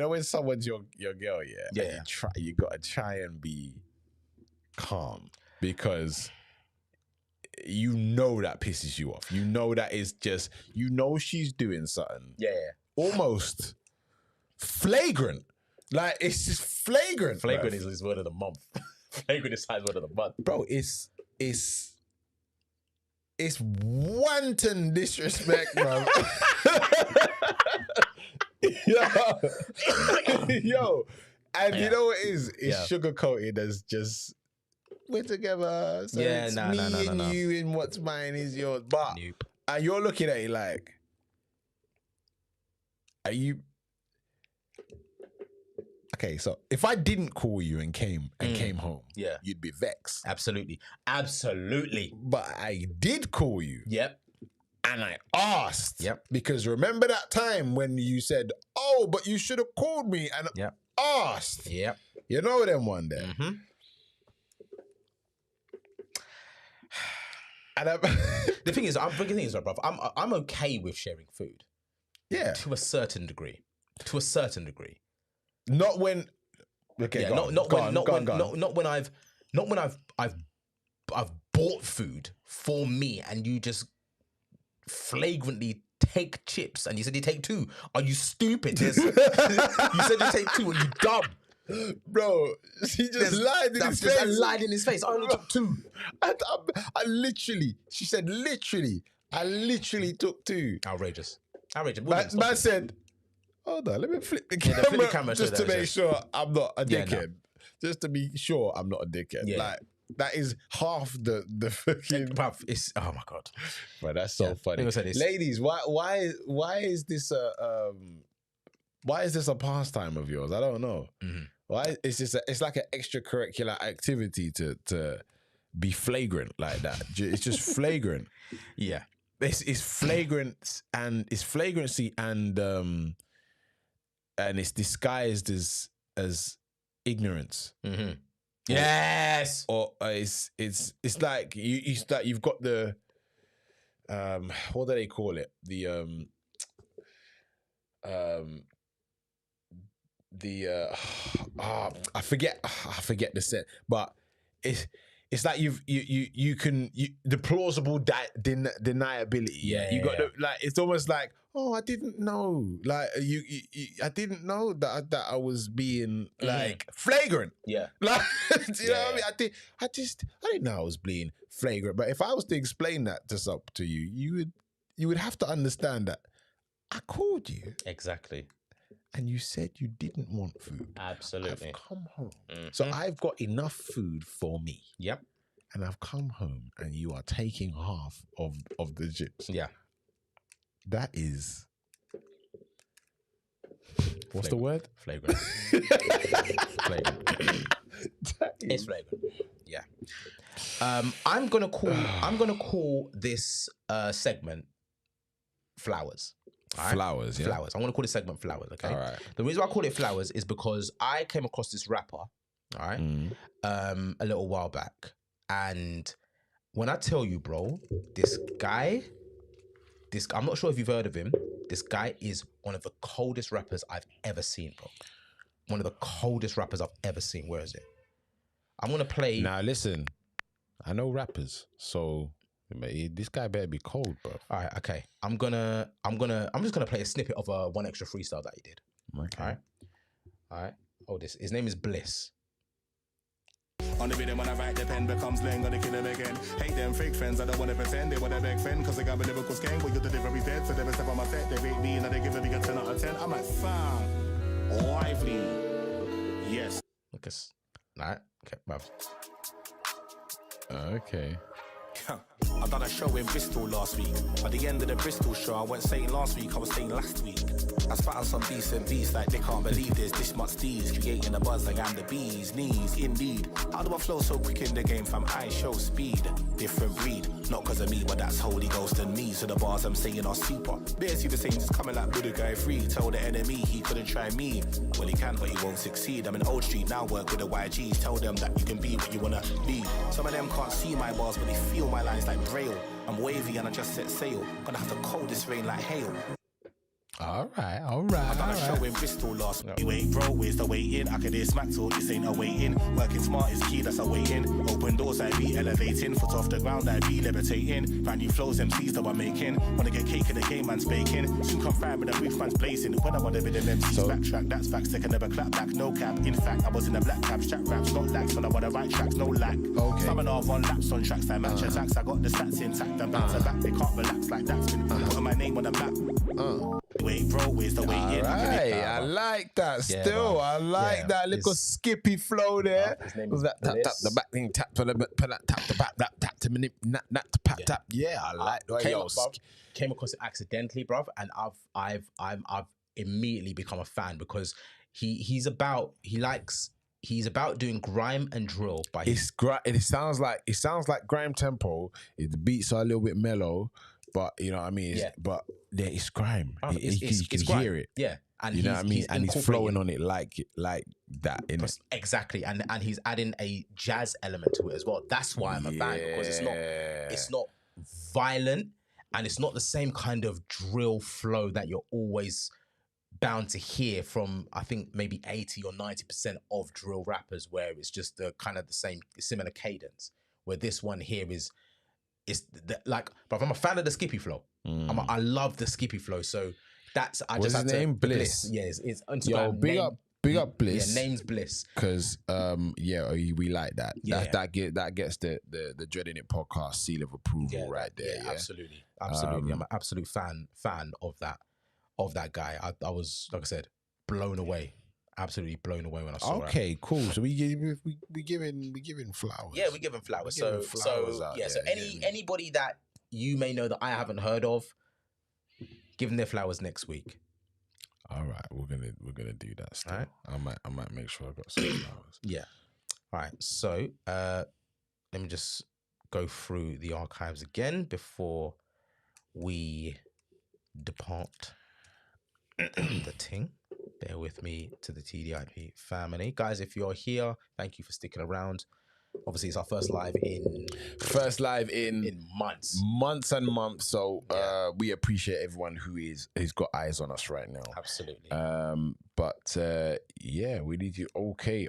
Speaker 1: when someone's your girl, yeah.
Speaker 2: Yeah.
Speaker 1: And you gotta try and be calm because you know that pisses you off. You know that is just she's doing something.
Speaker 2: Yeah.
Speaker 1: Almost flagrant. Like it's just flagrant.
Speaker 2: Flagrant
Speaker 1: bruv.
Speaker 2: is word of the month. Flagrant is word of the month.
Speaker 1: Bro, it's wanton disrespect, bro. Yo, and you know what it is? It's sugar-coated as just we're together. So it's me and you, and what's mine is yours. But and you're looking at it like, are you? Okay, so if I didn't call you and came home, you'd be vexed.
Speaker 2: Absolutely.
Speaker 1: But I did call you.
Speaker 2: Yep.
Speaker 1: And I asked.
Speaker 2: Yep.
Speaker 1: Because remember that time when you said, "Oh, but you should have called me," and asked.
Speaker 2: Yep.
Speaker 1: You know them one there.
Speaker 2: Mm-hmm.
Speaker 1: And
Speaker 2: the thing is, bro. I'm okay with sharing food.
Speaker 1: Yeah.
Speaker 2: To a certain degree.
Speaker 1: Not when. Okay.
Speaker 2: Yeah. Not when I've bought food for me and you just flagrantly take chips and you said you take 2. Are you stupid? You said you take 2. Are you dumb?
Speaker 1: Bro, she just lied in his face.
Speaker 2: I lied in his face. I only took 2.
Speaker 1: I literally, she said literally, I literally took 2.
Speaker 2: Outrageous.
Speaker 1: Man said, hold on, let me flip the camera, just to make sure I'm not a dickhead. Just to be sure I'm not a dickhead.
Speaker 2: Yeah.
Speaker 1: Like, that is half the fucking...
Speaker 2: It's, oh my God.
Speaker 1: But that's so funny. Ladies, why is this a pastime of yours? I don't know.
Speaker 2: Mm-hmm.
Speaker 1: Why it's like an extracurricular activity to be flagrant like that. It's just flagrant.
Speaker 2: Yeah.
Speaker 1: It's flagrant and it's flagrancy and it's disguised as ignorance.
Speaker 2: Mm-hmm. Yes.
Speaker 1: Or it's like you've got the what do they call it? I forget the set, but it's like you can the plausible deniability.
Speaker 2: Yeah,
Speaker 1: you got like it's almost like, oh, I didn't know, like you I didn't know that I was being like flagrant.
Speaker 2: Yeah,
Speaker 1: like you know what I mean. I didn't know I was being flagrant. But if I was to explain that to you, you would have to understand that I called you
Speaker 2: exactly.
Speaker 1: And you said you didn't want food.
Speaker 2: Absolutely.
Speaker 1: I've come home. So I've got enough food for me.
Speaker 2: Yep.
Speaker 1: And I've come home and you are taking half of the chips.
Speaker 2: Yeah.
Speaker 1: That is... What's the word?
Speaker 2: Flagrant. Flagrant. It's flagrant. Yeah. I'm gonna call this segment Flowers. Right?
Speaker 1: Flowers, yeah.
Speaker 2: Flowers. I'm going to call this segment Flowers, okay?
Speaker 1: All right.
Speaker 2: The reason why I call it Flowers is because I came across this rapper, all right, a little while back. And when I tell you, bro, this guy, I'm not sure if you've heard of him. This guy is one of the coldest rappers I've ever seen, bro. One of the coldest rappers I've ever seen. Where is it? I'm going to play...
Speaker 1: Now, listen. I know rappers, so... This guy better be cold, bro.
Speaker 2: All right, okay. I'm just gonna play a snippet of a One Extra freestyle that he did.
Speaker 1: Okay.
Speaker 2: All right. Oh, his name is Bliss.
Speaker 7: On the video when I write the pen becomes slang, gonna kill him again. Hate them fake friends, I don't wanna pretend they want a big friend, cause they got me lyrical skank, but you're the delivery dead, so they never step on my set, they rate me and they give me a 10 out of 10. I'm like, fam, lively. Yes.
Speaker 2: Look at, all right, okay, bruv.
Speaker 1: Okay.
Speaker 7: I've done a show in Bristol last week. At the end of the Bristol show, I wasn't saying last week, I was saying last week. I spat on some decent beats like they can't believe there's this much steez. Creating a buzz like I'm the bee's knees, indeed. How do I flow so quick in the game, fam? I show speed. Different breed, not cause of me, but that's Holy Ghost and me. So the bars I'm saying are super. Basically the same, just coming like Buddha Guy free. Tell the enemy he couldn't try me. Well, he can, but he won't succeed. I'm in Old Street, now work with the YGs. Tell them that you can be what you wanna be. Some of them can't see my bars, but they feel my lines like Braille. I'm wavy and I just set sail. Gonna have to cold this rain like hail.
Speaker 1: All right.
Speaker 7: I done a show in Bristol last week. You ain't bro, where's the waiting? I can hear smack talk, this ain't a waiting. Working smart is key, that's a waiting. Open doors, I be elevating. Foot off the ground, I be levitating. Brand new flows, MCs that I'm making. Wanna get cake in the game, man's baking. Soon come fire with the roof, man's blazing. When I wanna be the MCs backtrack, that's facts, they can never clap back, no cap. In fact, I was in the black cap, strap raps, not lax. When I wanna write tracks, no lack.
Speaker 1: Okay.
Speaker 7: Some and half on laps on tracks, I match attacks. I got the stats intact, I'm back to back. They can't relax like that's been putting my name on the map. Wait, bro, where's the waiting?
Speaker 1: Right, I like that. Still,
Speaker 2: man.
Speaker 1: I like that little skippy flow there.
Speaker 2: His name
Speaker 1: Was
Speaker 2: is
Speaker 1: that tap
Speaker 2: Bliss.
Speaker 1: the back thing, tap to the tap the back, tap to minute, tap tap. Yeah, I like that.
Speaker 2: Came across it accidentally, bruv, and I've immediately become a fan because he's about doing grime and drill by his.
Speaker 1: It sounds like grime tempo. The beats are a little bit mellow, but you know what I mean. But it's grime. You can
Speaker 2: grime.
Speaker 1: hear it.
Speaker 2: Yeah, and
Speaker 1: you know what I mean. And he's flowing on it like that.
Speaker 2: Exactly, and he's adding a jazz element to it as well. That's why I'm a fan, because it's not violent, and it's not the same kind of drill flow that you're always bound to hear from, I think, maybe 80 or 90% of drill rappers, where it's just the kind of the same similar cadence. Where this one here like, but I'm a fan of the skippy flow. I love the skippy flow. So that's
Speaker 1: What's his name? Bliss.
Speaker 2: Yeah, it's
Speaker 1: Yo, big up Bliss.
Speaker 2: Yeah, name's Bliss.
Speaker 1: Because we like that. Yeah. That gets the Dreading It podcast seal of approval right there. Yeah,
Speaker 2: absolutely. I'm an absolute fan of that guy. I was, like I said, blown away. Absolutely blown away when I saw it.
Speaker 1: Okay, cool. So we giving flowers.
Speaker 2: Yeah, we giving flowers. So anybody that you may know that I haven't heard of, give them their flowers next week.
Speaker 1: All right, we're gonna do that still. Right. I might make sure I got some flowers.
Speaker 2: Yeah. All right. So let me just go through the archives again before we depart the ting. Bear with me to the TDIP family. Guys, if you're here, thank you for sticking around. Obviously, it's our first live in months.
Speaker 1: Months and months. So we appreciate everyone who's got eyes on us right now.
Speaker 2: Absolutely.
Speaker 1: We need you. Okay.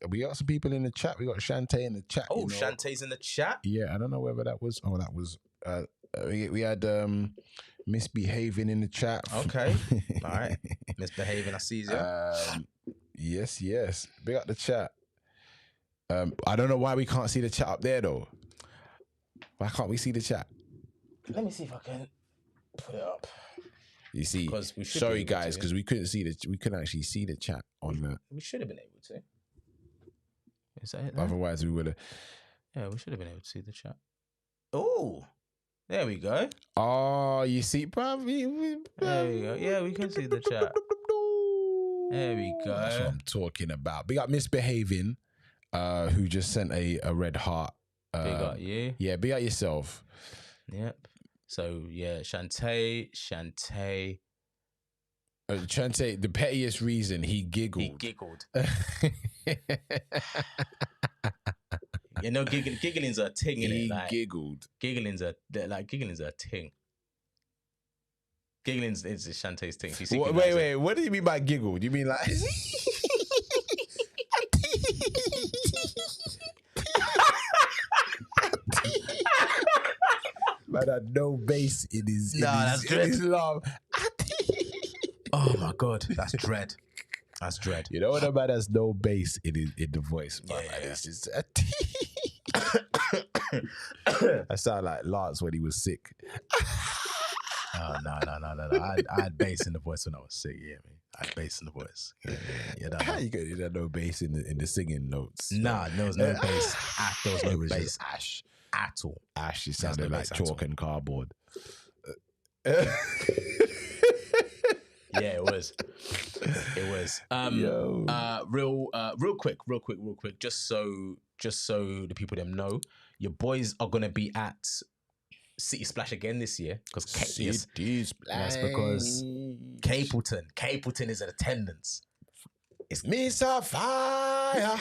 Speaker 1: We got some people in the chat. We got Shantae in the chat.
Speaker 2: Oh, Shantae's in the chat?
Speaker 1: Yeah, I don't know whether that was. Oh, that was. We had Misbehaving in the chat.
Speaker 2: Okay. All right. Misbehaving, I see you.
Speaker 1: Yes. Big up the chat. I don't know why we can't see the chat up there though. Why can't we see the chat?
Speaker 2: Let me see if I can put it up.
Speaker 1: You see, sorry guys, because we couldn't actually see the chat on the.
Speaker 2: We should have been able to. Is that it?
Speaker 1: Otherwise, we would have.
Speaker 2: Yeah, we should have been able to see the chat. Oh, there we go.
Speaker 1: Oh, you see, bruv.
Speaker 2: There we go. Yeah, we can see the chat. There we go.
Speaker 1: That's what I'm talking about. Big up Misbehaving, who just sent a red heart.
Speaker 2: Big up you.
Speaker 1: Yeah, big up yourself.
Speaker 2: Yep. So yeah, Shantae.
Speaker 1: Shantae, the pettiest reason he giggled.
Speaker 2: You know, giggling's a ting, innit?
Speaker 1: He giggled.
Speaker 2: Giggling's a ting. Giggling's is Shantae's thing.
Speaker 1: Wait. What do you mean by giggle? Do you mean like? Man had no bass in his laugh.
Speaker 2: Oh my God, that's dread. That's dread.
Speaker 1: You know what a man has no bass in the voice, man.
Speaker 2: Yeah.
Speaker 1: It's just I sound like Lance when he was sick.
Speaker 2: Oh, no. I had bass in the voice when I was sick. Yeah, man. I had bass in the voice. Yeah.
Speaker 1: How you got no bass in the singing notes?
Speaker 2: Nah, there was no bass. There was no bass.
Speaker 1: Ash.
Speaker 2: at all.
Speaker 1: Ashley sounded
Speaker 2: no
Speaker 1: like
Speaker 2: bass at
Speaker 1: chalk
Speaker 2: all.
Speaker 1: and cardboard.
Speaker 2: Yeah, it was. It was. Real quick. Just so the people them know, your boys are gonna be at City Splash again this year because that's because Capleton is in attendance. It's
Speaker 1: Mr. Fire.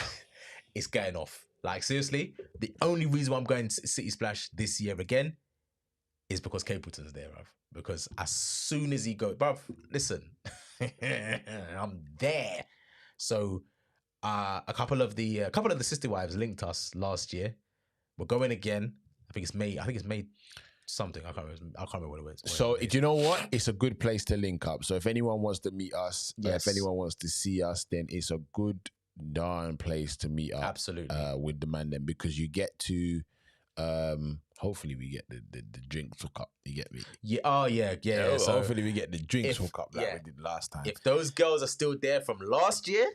Speaker 2: It's getting off. Like seriously, the only reason why I'm going to City Splash this year again is because Capleton's there, bruv. Because as soon as he goes, bruv, listen, I'm there. So a couple of the sister wives linked us last year. We're going again. I think it's May something. I can't remember what it was.
Speaker 1: So do you know what? It's a good place to link up. So if anyone wants to meet us, if anyone wants to see us, then it's a good darn place to meet up.
Speaker 2: Absolutely.
Speaker 1: With the man then, because you get to hopefully we get the drinks hook up. You get me?
Speaker 2: Yeah. Oh yeah.
Speaker 1: So hopefully we get the drinks hook up like we did last time.
Speaker 2: If those girls are still there from last year,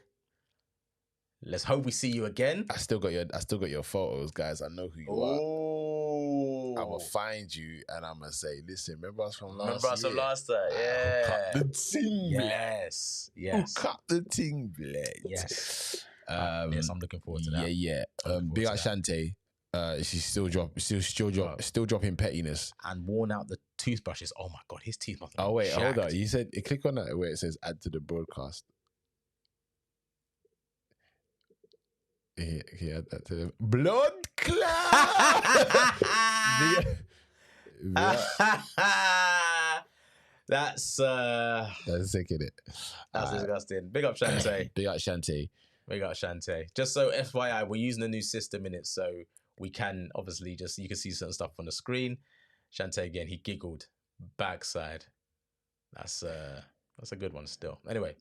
Speaker 2: let's hope we see you again.
Speaker 1: I still got your photos, guys. I know who you are. I'm gonna find you and I'm gonna say, listen, remember us from last year?
Speaker 2: Last time? Yeah.
Speaker 1: Cut the ting,
Speaker 2: yes.
Speaker 1: cut the ting, blade.
Speaker 2: Yes.
Speaker 1: Yes,
Speaker 2: I'm looking forward to that.
Speaker 1: Yeah. Big up Shantae. She's still dropping pettiness
Speaker 2: and worn out the toothbrushes. Oh my god, his teeth must.
Speaker 1: Oh wait, hold on. You said click on that where it says add to the broadcast. He add that to the blood clot.
Speaker 2: That's
Speaker 1: sick, isn't it?
Speaker 2: That's disgusting. Big up Shantae.
Speaker 1: Big up Shantae.
Speaker 2: Big up Shantae. Just so FYI, we're using a new system in it, so we can obviously you can see certain stuff on the screen. Shantae again, he giggled backside. That's a good one still. Anyway.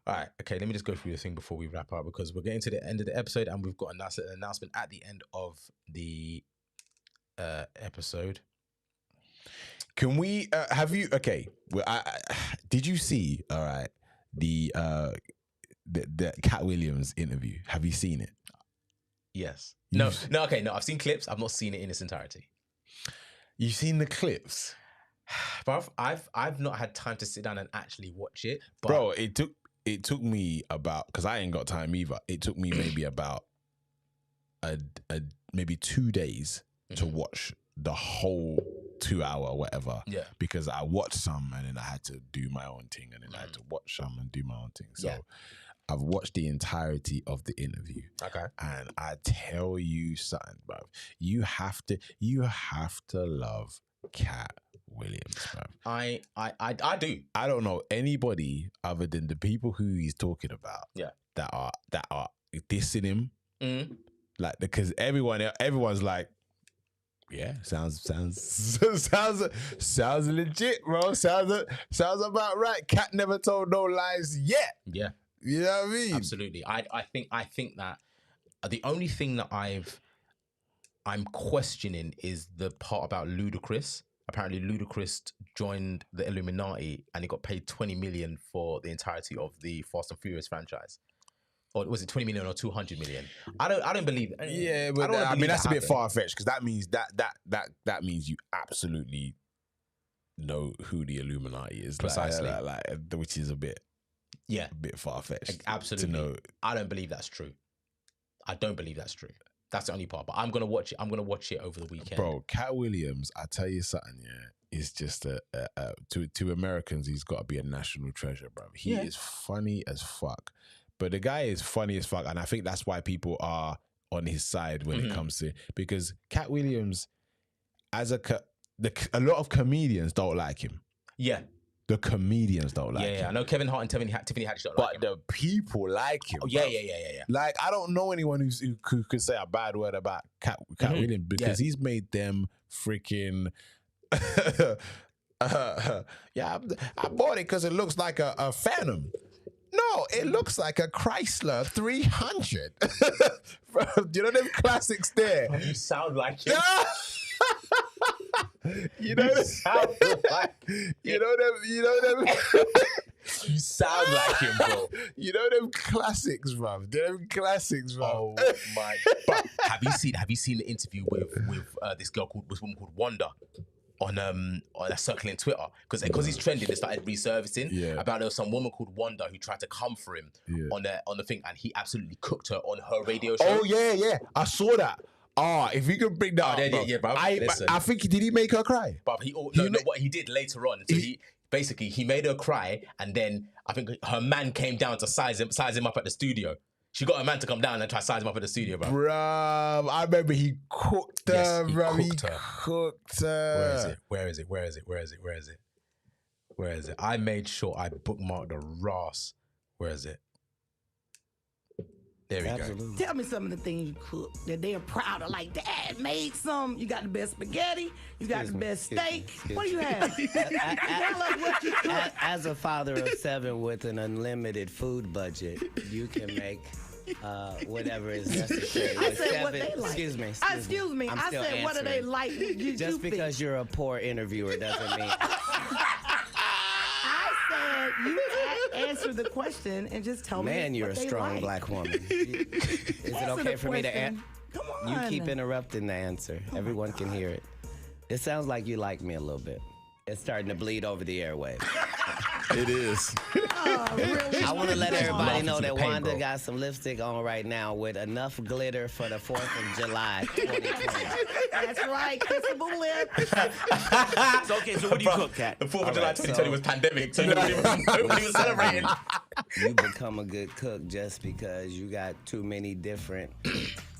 Speaker 2: All right, okay, let me just go through the thing before we wrap up because we're getting to the end of the episode and we've got an announcement at the end of the episode.
Speaker 1: Can we have you? Okay, well, did you see? All right, the Cat Williams interview. Have you seen it?
Speaker 2: Yes. No. I've seen clips. I've not seen it in its entirety.
Speaker 1: You've seen the clips,
Speaker 2: bro. I've not had time to sit down and actually watch it. But
Speaker 1: bro, it took me about, because I ain't got time either. It took me maybe about maybe 2 days to watch the whole 2 hour whatever.
Speaker 2: Yeah.
Speaker 1: Because I watched some and then I had to do my own thing and then I had to watch some and do my own thing. So I've watched the entirety of the interview. Okay. And I tell you something, bruv. You have to love Cat Williams, bruv.
Speaker 2: I do.
Speaker 1: I don't know anybody other than the people who he's talking about. Yeah. That are dissing him. Mm. Like, because everyone's like, yeah, sounds legit, bro. Sounds about right. Cat never told no lies yet. Yeah. You know what I mean?
Speaker 2: Absolutely. I think that the only thing that I'm questioning is the part about Ludacris. Apparently Ludacris joined the Illuminati and he got paid 20 million for the entirety of the Fast and Furious franchise. Or was it 20 million or 200 million? I don't believe it.
Speaker 1: Yeah, but I mean that's a bit far fetched because that means that means you absolutely know who the Illuminati is.
Speaker 2: Precisely.
Speaker 1: Which is a bit far fetched.
Speaker 2: Absolutely. To know. I don't believe that's true. I don't believe that's true. That's the only part. But I'm gonna watch it. I'm gonna watch it over the weekend.
Speaker 1: Bro, Cat Williams, I tell you something, is just to Americans, he's got to be a national treasure, bro. He is funny as fuck. But the guy is funny as fuck, and I think that's why people are on his side when it comes to, because Cat Williams, as a lot of comedians don't like him. Yeah. The comedians don't like him.
Speaker 2: Yeah, I know Kevin Hart and Tiffany Haddish don't like him.
Speaker 1: But the people like him.
Speaker 2: Oh, yeah.
Speaker 1: Like, I don't know anyone who could say a bad word about Cat Williams because he's made them freaking... I bought it because it looks like a Phantom. No, it looks like a Chrysler 300. You know them classics there?
Speaker 2: You sound like him.
Speaker 1: You know them. You know them.
Speaker 2: You sound like him, bro.
Speaker 1: You know them classics, bruv. Them classics, bruv.
Speaker 2: Oh my! But have you seen the interview with this woman called Wanda on a circling Twitter because he's trending. They started resurfacing about there was some woman called Wanda who tried to come for him on the thing, and he absolutely cooked her on her radio show.
Speaker 1: Oh yeah, I saw that. If you can bring that up, bro. I think did he make her cry?
Speaker 2: But what he did later on. So he made her cry, and then I think her man came down to size him up at the studio. She got a man to come down and try to size him up at the studio, bro.
Speaker 1: Bruv, I remember he cooked her,
Speaker 2: yes, he
Speaker 1: bro.
Speaker 2: Cooked her. Where is it? I made sure I bookmarked the Ross. Where is it? There we go.
Speaker 8: Tell me some of the things you cook that they are proud of. Like, Dad made some. You got the best spaghetti. You got the best steak. What do you have? Tell us what you cook.
Speaker 9: As a father of 7 with an unlimited food budget, you can make whatever is necessary.
Speaker 8: I said what they like.
Speaker 9: Excuse me.
Speaker 8: I said what do they like?
Speaker 9: Just because you're a poor interviewer doesn't mean.
Speaker 8: You answer the question and just tell me.
Speaker 9: Man, you're a strong black woman. Is it okay for me to answer?
Speaker 8: Come on.
Speaker 9: You keep interrupting the answer. Everyone can hear it. It sounds like you like me a little bit. It's starting to bleed over the airwaves.
Speaker 1: It is.
Speaker 8: Really?
Speaker 9: I want to let everybody know that Wanda got some lipstick on right now with enough glitter for the 4th of July 2020.
Speaker 8: That's right, kissable lips.
Speaker 4: So what do you cook, Kat?
Speaker 2: The 4th of July 2020 was pandemic, so nobody was celebrating.
Speaker 9: You become a good cook just because you got too many different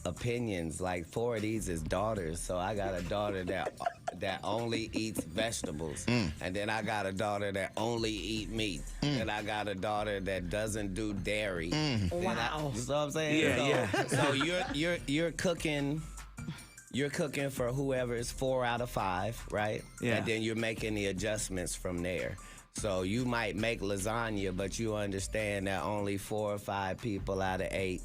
Speaker 9: opinions. Like 4 of these is daughters, so I got a daughter that only eats vegetables, and then I got a daughter that only eat meat, and I got a daughter that doesn't do dairy.
Speaker 8: Wow.
Speaker 9: You know what I'm saying? So you're cooking. You're cooking for whoever is 4 out of 5, right? Yeah. And then you're making the adjustments from there. So you might make lasagna, but you understand that only 4 or 5 people out of 8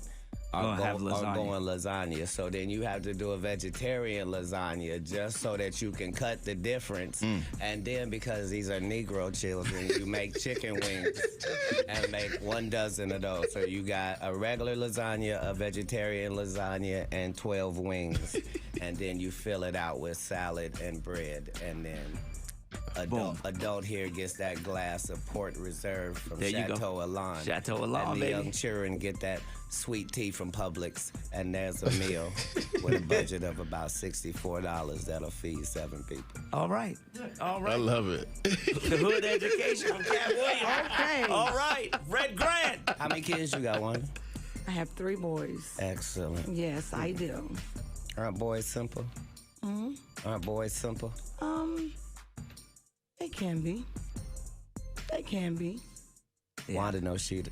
Speaker 9: are going lasagna. So then you have to do a vegetarian lasagna just so that you can cut the difference. And then because these are Negro children, you make chicken wings and make 1 dozen of those. So you got a regular lasagna, a vegetarian lasagna, and 12 wings. And then you fill it out with salad and bread. And then adult here gets that glass of Port Reserve from Chateau Alon.
Speaker 4: Chateau Alon,
Speaker 9: and the young children get that sweet tea from Publix, and there's a meal with a budget of about $64 that'll feed 7 people.
Speaker 4: All right.
Speaker 1: I love it.
Speaker 4: The hood education from Cat Williams.
Speaker 8: Okay.
Speaker 4: All right. Red Grant.
Speaker 9: How many kids you got, Wanda?
Speaker 8: I have 3 boys.
Speaker 9: Excellent.
Speaker 8: Yes, I do.
Speaker 9: Aren't boys simple? Aren't boys simple?
Speaker 8: They can be.
Speaker 9: Yeah. Wanda knows she.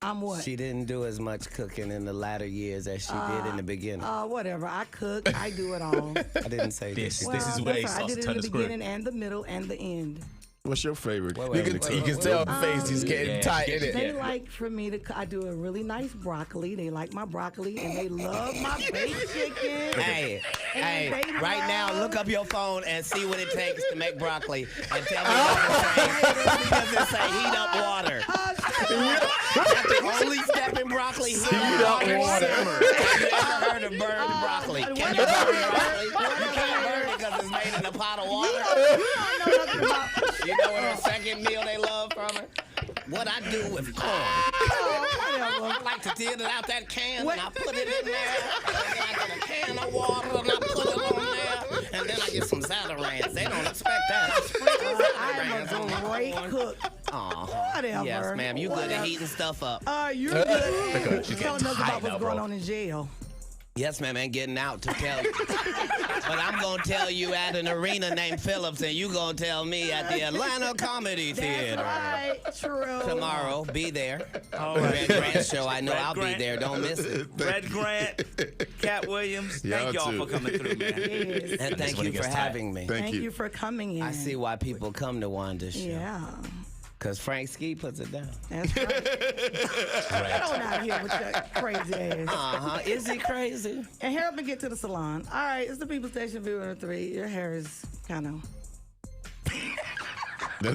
Speaker 8: I'm what?
Speaker 9: She didn't do as much cooking in the latter years as she did in the beginning.
Speaker 8: Whatever. I cook. I do it all.
Speaker 9: I didn't say
Speaker 2: this. This is where he starts to turn the screw.
Speaker 8: I did it in the beginning and the middle and the end.
Speaker 1: What's your favorite?
Speaker 9: You
Speaker 1: can tell the face is getting tight in it.
Speaker 8: They like for me to. I do a really nice broccoli. They like my broccoli and they love my baked chicken.
Speaker 9: Hey, right now, look up your phone and see what it takes to make broccoli, and tell me what it say heat up water. That's the only step in broccoli. Heat up water. Have you ever heard of burned broccoli? Can you burn broccoli? You can't burn it because it's made in a pot of water. You know what her second meal they love from her? What I do with corn. I like to dig it out that can and I put it in there. And then I get a can of water and I put it on there. And then I get some Zatarain's. They don't expect that. I sprinkle Zatarain's on
Speaker 8: a great cook. Whatever.
Speaker 9: Yes, ma'am. You good at heating stuff up.
Speaker 8: You're good. She's telling us about what's going on in jail.
Speaker 9: Yes, ma'am, and getting out to tell you. But I'm going to tell you at an arena named Phillips, and you going to tell me at the Atlanta Comedy Theater.
Speaker 8: That's right, true.
Speaker 9: Tomorrow, be there. Red Grant show, I know I'll be there. Don't miss it.
Speaker 4: Red Grant, Cat Williams, thank y'all for coming through, man.
Speaker 8: Yes.
Speaker 9: And thank you for having me.
Speaker 8: Thank you for coming in.
Speaker 9: I see why people come to Wanda's show.
Speaker 8: Yeah.
Speaker 9: Because Frank Ski puts it down.
Speaker 8: That's right. Don't out here with your crazy ass.
Speaker 9: Is he crazy?
Speaker 8: And help me get to the salon. All right, it's the People Station Viewer 3. Your hair is kind of...
Speaker 9: My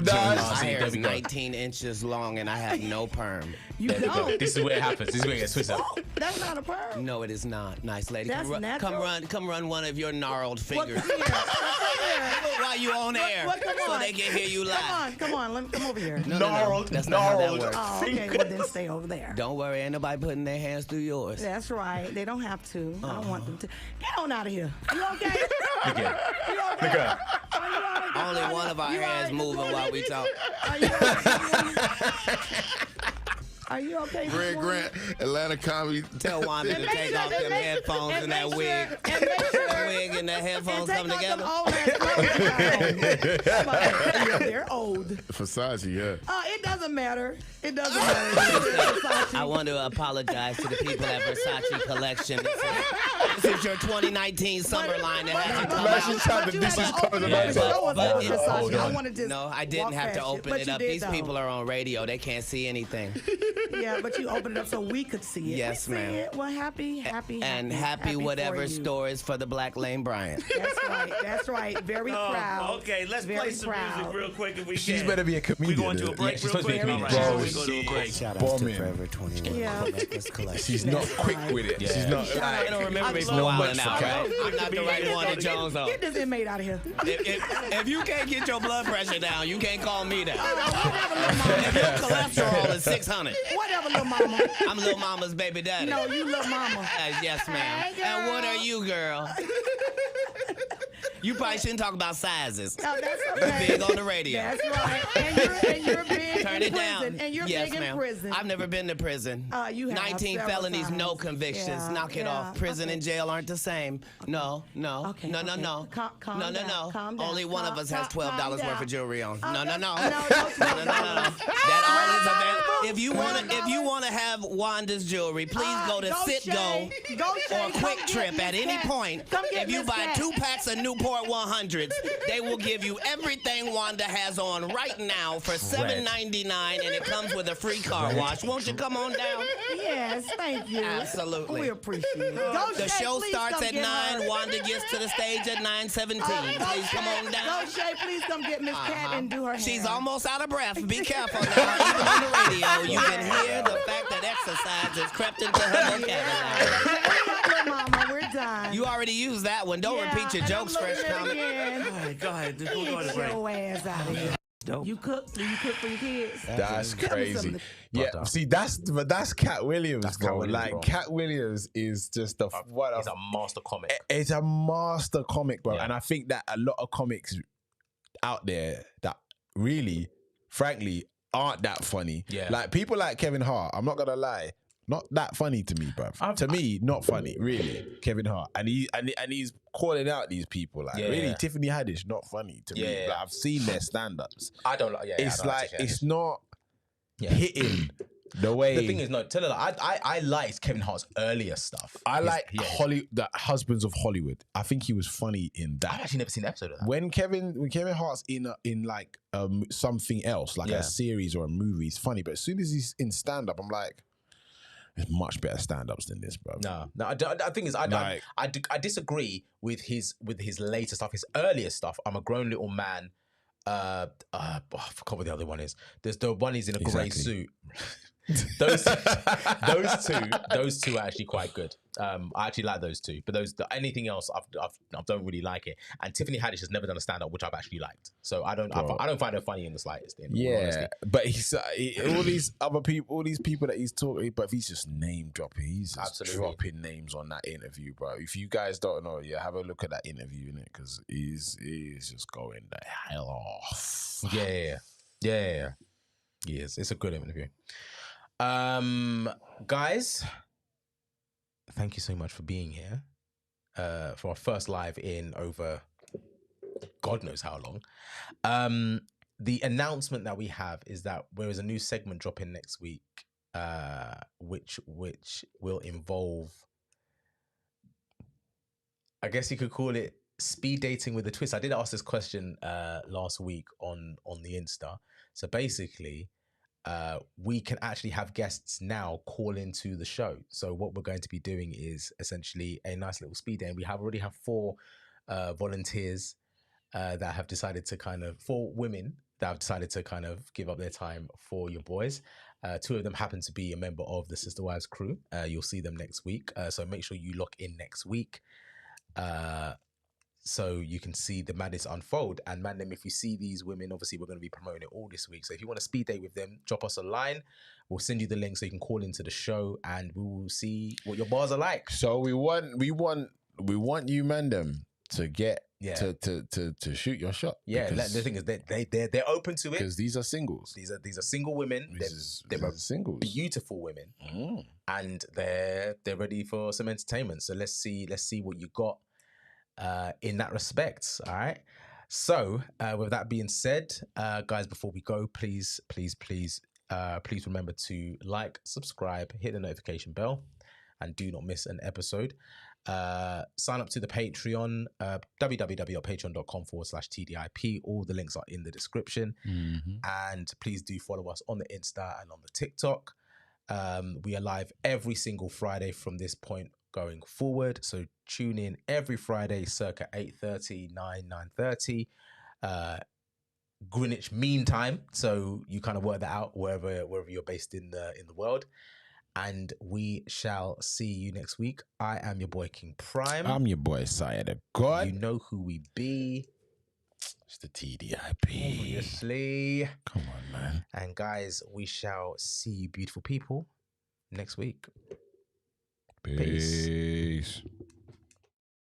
Speaker 9: hair is 19 inches long and I have no perm.
Speaker 8: You don't.
Speaker 2: This is where it happens. This is where it gets twisted.
Speaker 8: Oh, that's not a perm.
Speaker 9: No, it is not. Nice lady.
Speaker 8: That's natural.
Speaker 9: Come run one of your gnarled fingers.
Speaker 8: Here.
Speaker 9: While you on air, so they can hear you live.
Speaker 8: Come on. Come over here.
Speaker 9: No. That's not how that works.
Speaker 8: Oh, okay. Well, then stay over there.
Speaker 9: Don't worry, ain't nobody putting their hands through yours.
Speaker 8: That's right. They don't have to. I don't want them to. Get on out of here. You okay?
Speaker 2: Look at
Speaker 8: You okay?
Speaker 9: Only one of our hands moving while we talk.
Speaker 8: Are you okay?
Speaker 1: Greg Grant, Atlanta Comedy.
Speaker 9: Tell Wanda to take off them headphones and that wig. That wig and that headphones come together.
Speaker 8: They're old.
Speaker 1: Versace, yeah.
Speaker 8: It doesn't matter. It doesn't matter.
Speaker 9: I want to apologize to the people at Versace Collection. This is your 2019 summer line that hasn't come out. No, I didn't have to open it up. These people are on radio. They can't see anything.
Speaker 8: Yeah, but you opened it up so we could see it.
Speaker 9: Yes, ma'am.
Speaker 8: Well, happy.
Speaker 9: And happy whatever store is for the Black Lane Bryant.
Speaker 8: That's right. Very proud.
Speaker 10: Okay, let's play some music real quick if we can.
Speaker 1: She's better be a comedian.
Speaker 10: We're going to a break real quick.
Speaker 1: Bro,
Speaker 10: We're going to a break.
Speaker 9: Shout out to Forever 21.
Speaker 8: Yeah.
Speaker 1: She's not quick with it. She's not.
Speaker 9: I don't remember me for a while now, right? I'm not the right one to Jones on.
Speaker 8: Get this inmate out of here.
Speaker 9: If you can't get your blood pressure down, you can't call me down. If your cholesterol is 600.
Speaker 8: Whatever, little mama.
Speaker 9: I'm Lil Mama's baby daddy.
Speaker 8: No, you little mama.
Speaker 9: Yes, ma'am.
Speaker 8: Hey,
Speaker 9: and what are you, girl? You probably shouldn't talk about sizes.
Speaker 8: No, that's okay.
Speaker 9: You're big on the radio.
Speaker 8: That's right. And you're big
Speaker 9: Turn
Speaker 8: in
Speaker 9: it
Speaker 8: prison.
Speaker 9: down.
Speaker 8: And you're
Speaker 9: yes,
Speaker 8: big
Speaker 9: ma'am.
Speaker 8: in prison.
Speaker 9: I've never been to prison.
Speaker 8: You have
Speaker 9: 19 felonies,
Speaker 8: times.
Speaker 9: no convictions.
Speaker 8: Yeah,
Speaker 9: Knock it off. Prison and jail aren't the same. No.
Speaker 8: Okay,
Speaker 9: No.
Speaker 8: Calm
Speaker 9: No.
Speaker 8: down. Calm down.
Speaker 9: Only one of us has $12 worth of jewelry on. No.
Speaker 8: No.
Speaker 9: That all is available. If you want to have Wanda's jewelry, please go to Sitgo or Quick Trip at any point. If you buy 2 packs of Newport 100s, they will give you everything Wanda has on right now for $7.99, and it comes with a free car wash. Won't you come on down?
Speaker 8: Yes, thank you.
Speaker 9: Absolutely.
Speaker 8: We appreciate it.
Speaker 9: The show starts at 9. Wanda gets to the stage at 9:17. Please come on down.
Speaker 8: Go, Shay, please come get Miss Cat and do her hair.
Speaker 9: She's almost out of breath. Be careful now. Even on the radio, you can hear the fact that exercise has crept into her vocabulary.
Speaker 8: Mama, we're done.
Speaker 9: You already used that one. Don't repeat your jokes, Fresh Comic.
Speaker 10: All right, go ahead. We'll go to break.
Speaker 8: Get your ass out of here.
Speaker 9: Dope.
Speaker 8: You cook? Do you cook for your kids?
Speaker 1: That's crazy. Yeah, see, that's Cat Williams, bro. Like, Cat Williams is just
Speaker 2: He's a master comic.
Speaker 1: It's a master comic, bro. Yeah. And I think that a lot of comics out there that really, frankly, aren't that funny.
Speaker 2: Yeah.
Speaker 1: Like, people like Kevin Hart, I'm not gonna lie, not that funny to me, bro. To me, not funny, really. Kevin Hart, and he's calling out these people, like Tiffany Haddish, not funny to me. Like, I've seen their stand-ups.
Speaker 2: I don't like.
Speaker 1: It's like it's not hitting the way.
Speaker 2: The thing is, tell her I liked Kevin Hart's earlier stuff.
Speaker 1: I like the Husbands of Hollywood. I think he was funny in that.
Speaker 2: I've actually never seen an episode of that.
Speaker 1: When Kevin Hart's in like something else, like a series or a movie, it's funny. But as soon as he's in stand-up, I'm like, there's much better stand-ups than this, bro.
Speaker 2: No. The thing is, I disagree with his later stuff. His earlier stuff, I'm a Grown Little Man. I forgot what the other one is. There's the one he's in a grey suit. those two are actually quite good. I actually like those two, but anything else I don't really like it. And Tiffany Haddish has never done a stand up which I've actually liked, so I don't find her funny in the slightest.
Speaker 1: But he's all these other people, all these people that he's talking, but if he's just name dropping, he's just dropping names on that interview, bro. If you guys don't know, have a look at that interview, innit? Because he's just going the hell off.
Speaker 2: Yeah. He is. It's a good interview. Guys, thank you so much for being here for our first live in over God knows how long. The announcement that we have is that there is a new segment dropping next week, which will involve, I guess you could call it speed dating with a twist. I did ask this question last week on the Insta. So basically, we can actually have guests now call into the show. So what we're going to be doing is essentially a nice little speed date. We already have 4 volunteers that have decided to 4 women that have decided to kind of give up their time for your boys. 2 of them happen to be a member of the Sister Wives crew. You'll see them next week. So make sure you lock in next week. So you can see the madness unfold. And man, them, if you see these women, obviously we're going to be promoting it all this week. So if you want to speed date with them, drop us a line. We'll send you the link so you can call into the show, and we will see what your bars are like.
Speaker 1: So we want you, man, them to get to shoot your shot.
Speaker 2: Yeah, the thing is they're open to it
Speaker 1: because these are singles.
Speaker 2: These are single women. They're
Speaker 1: singles,
Speaker 2: beautiful women, and they're ready for some entertainment. So let's see what you got in that respect. All right. So with that being said, guys, before we go, please remember to like, subscribe, hit the notification bell, and do not miss an episode. Sign up to the Patreon, www.patreon.com/TDIP. All the links are in the description. And please do follow us on the Insta and on the TikTok. We are live every single Friday from this point going forward. So tune in every Friday, circa 8:30, 9:30. Greenwich Mean Time. So you kind of work that out wherever you're based in the world. And we shall see you next week. I am your boy King Prime.
Speaker 1: I'm your boy Sire the God.
Speaker 2: You know who we be.
Speaker 1: It's the TDIP.
Speaker 2: Obviously.
Speaker 1: Come on, man.
Speaker 2: And guys, we shall see you beautiful people next week.
Speaker 1: Peace.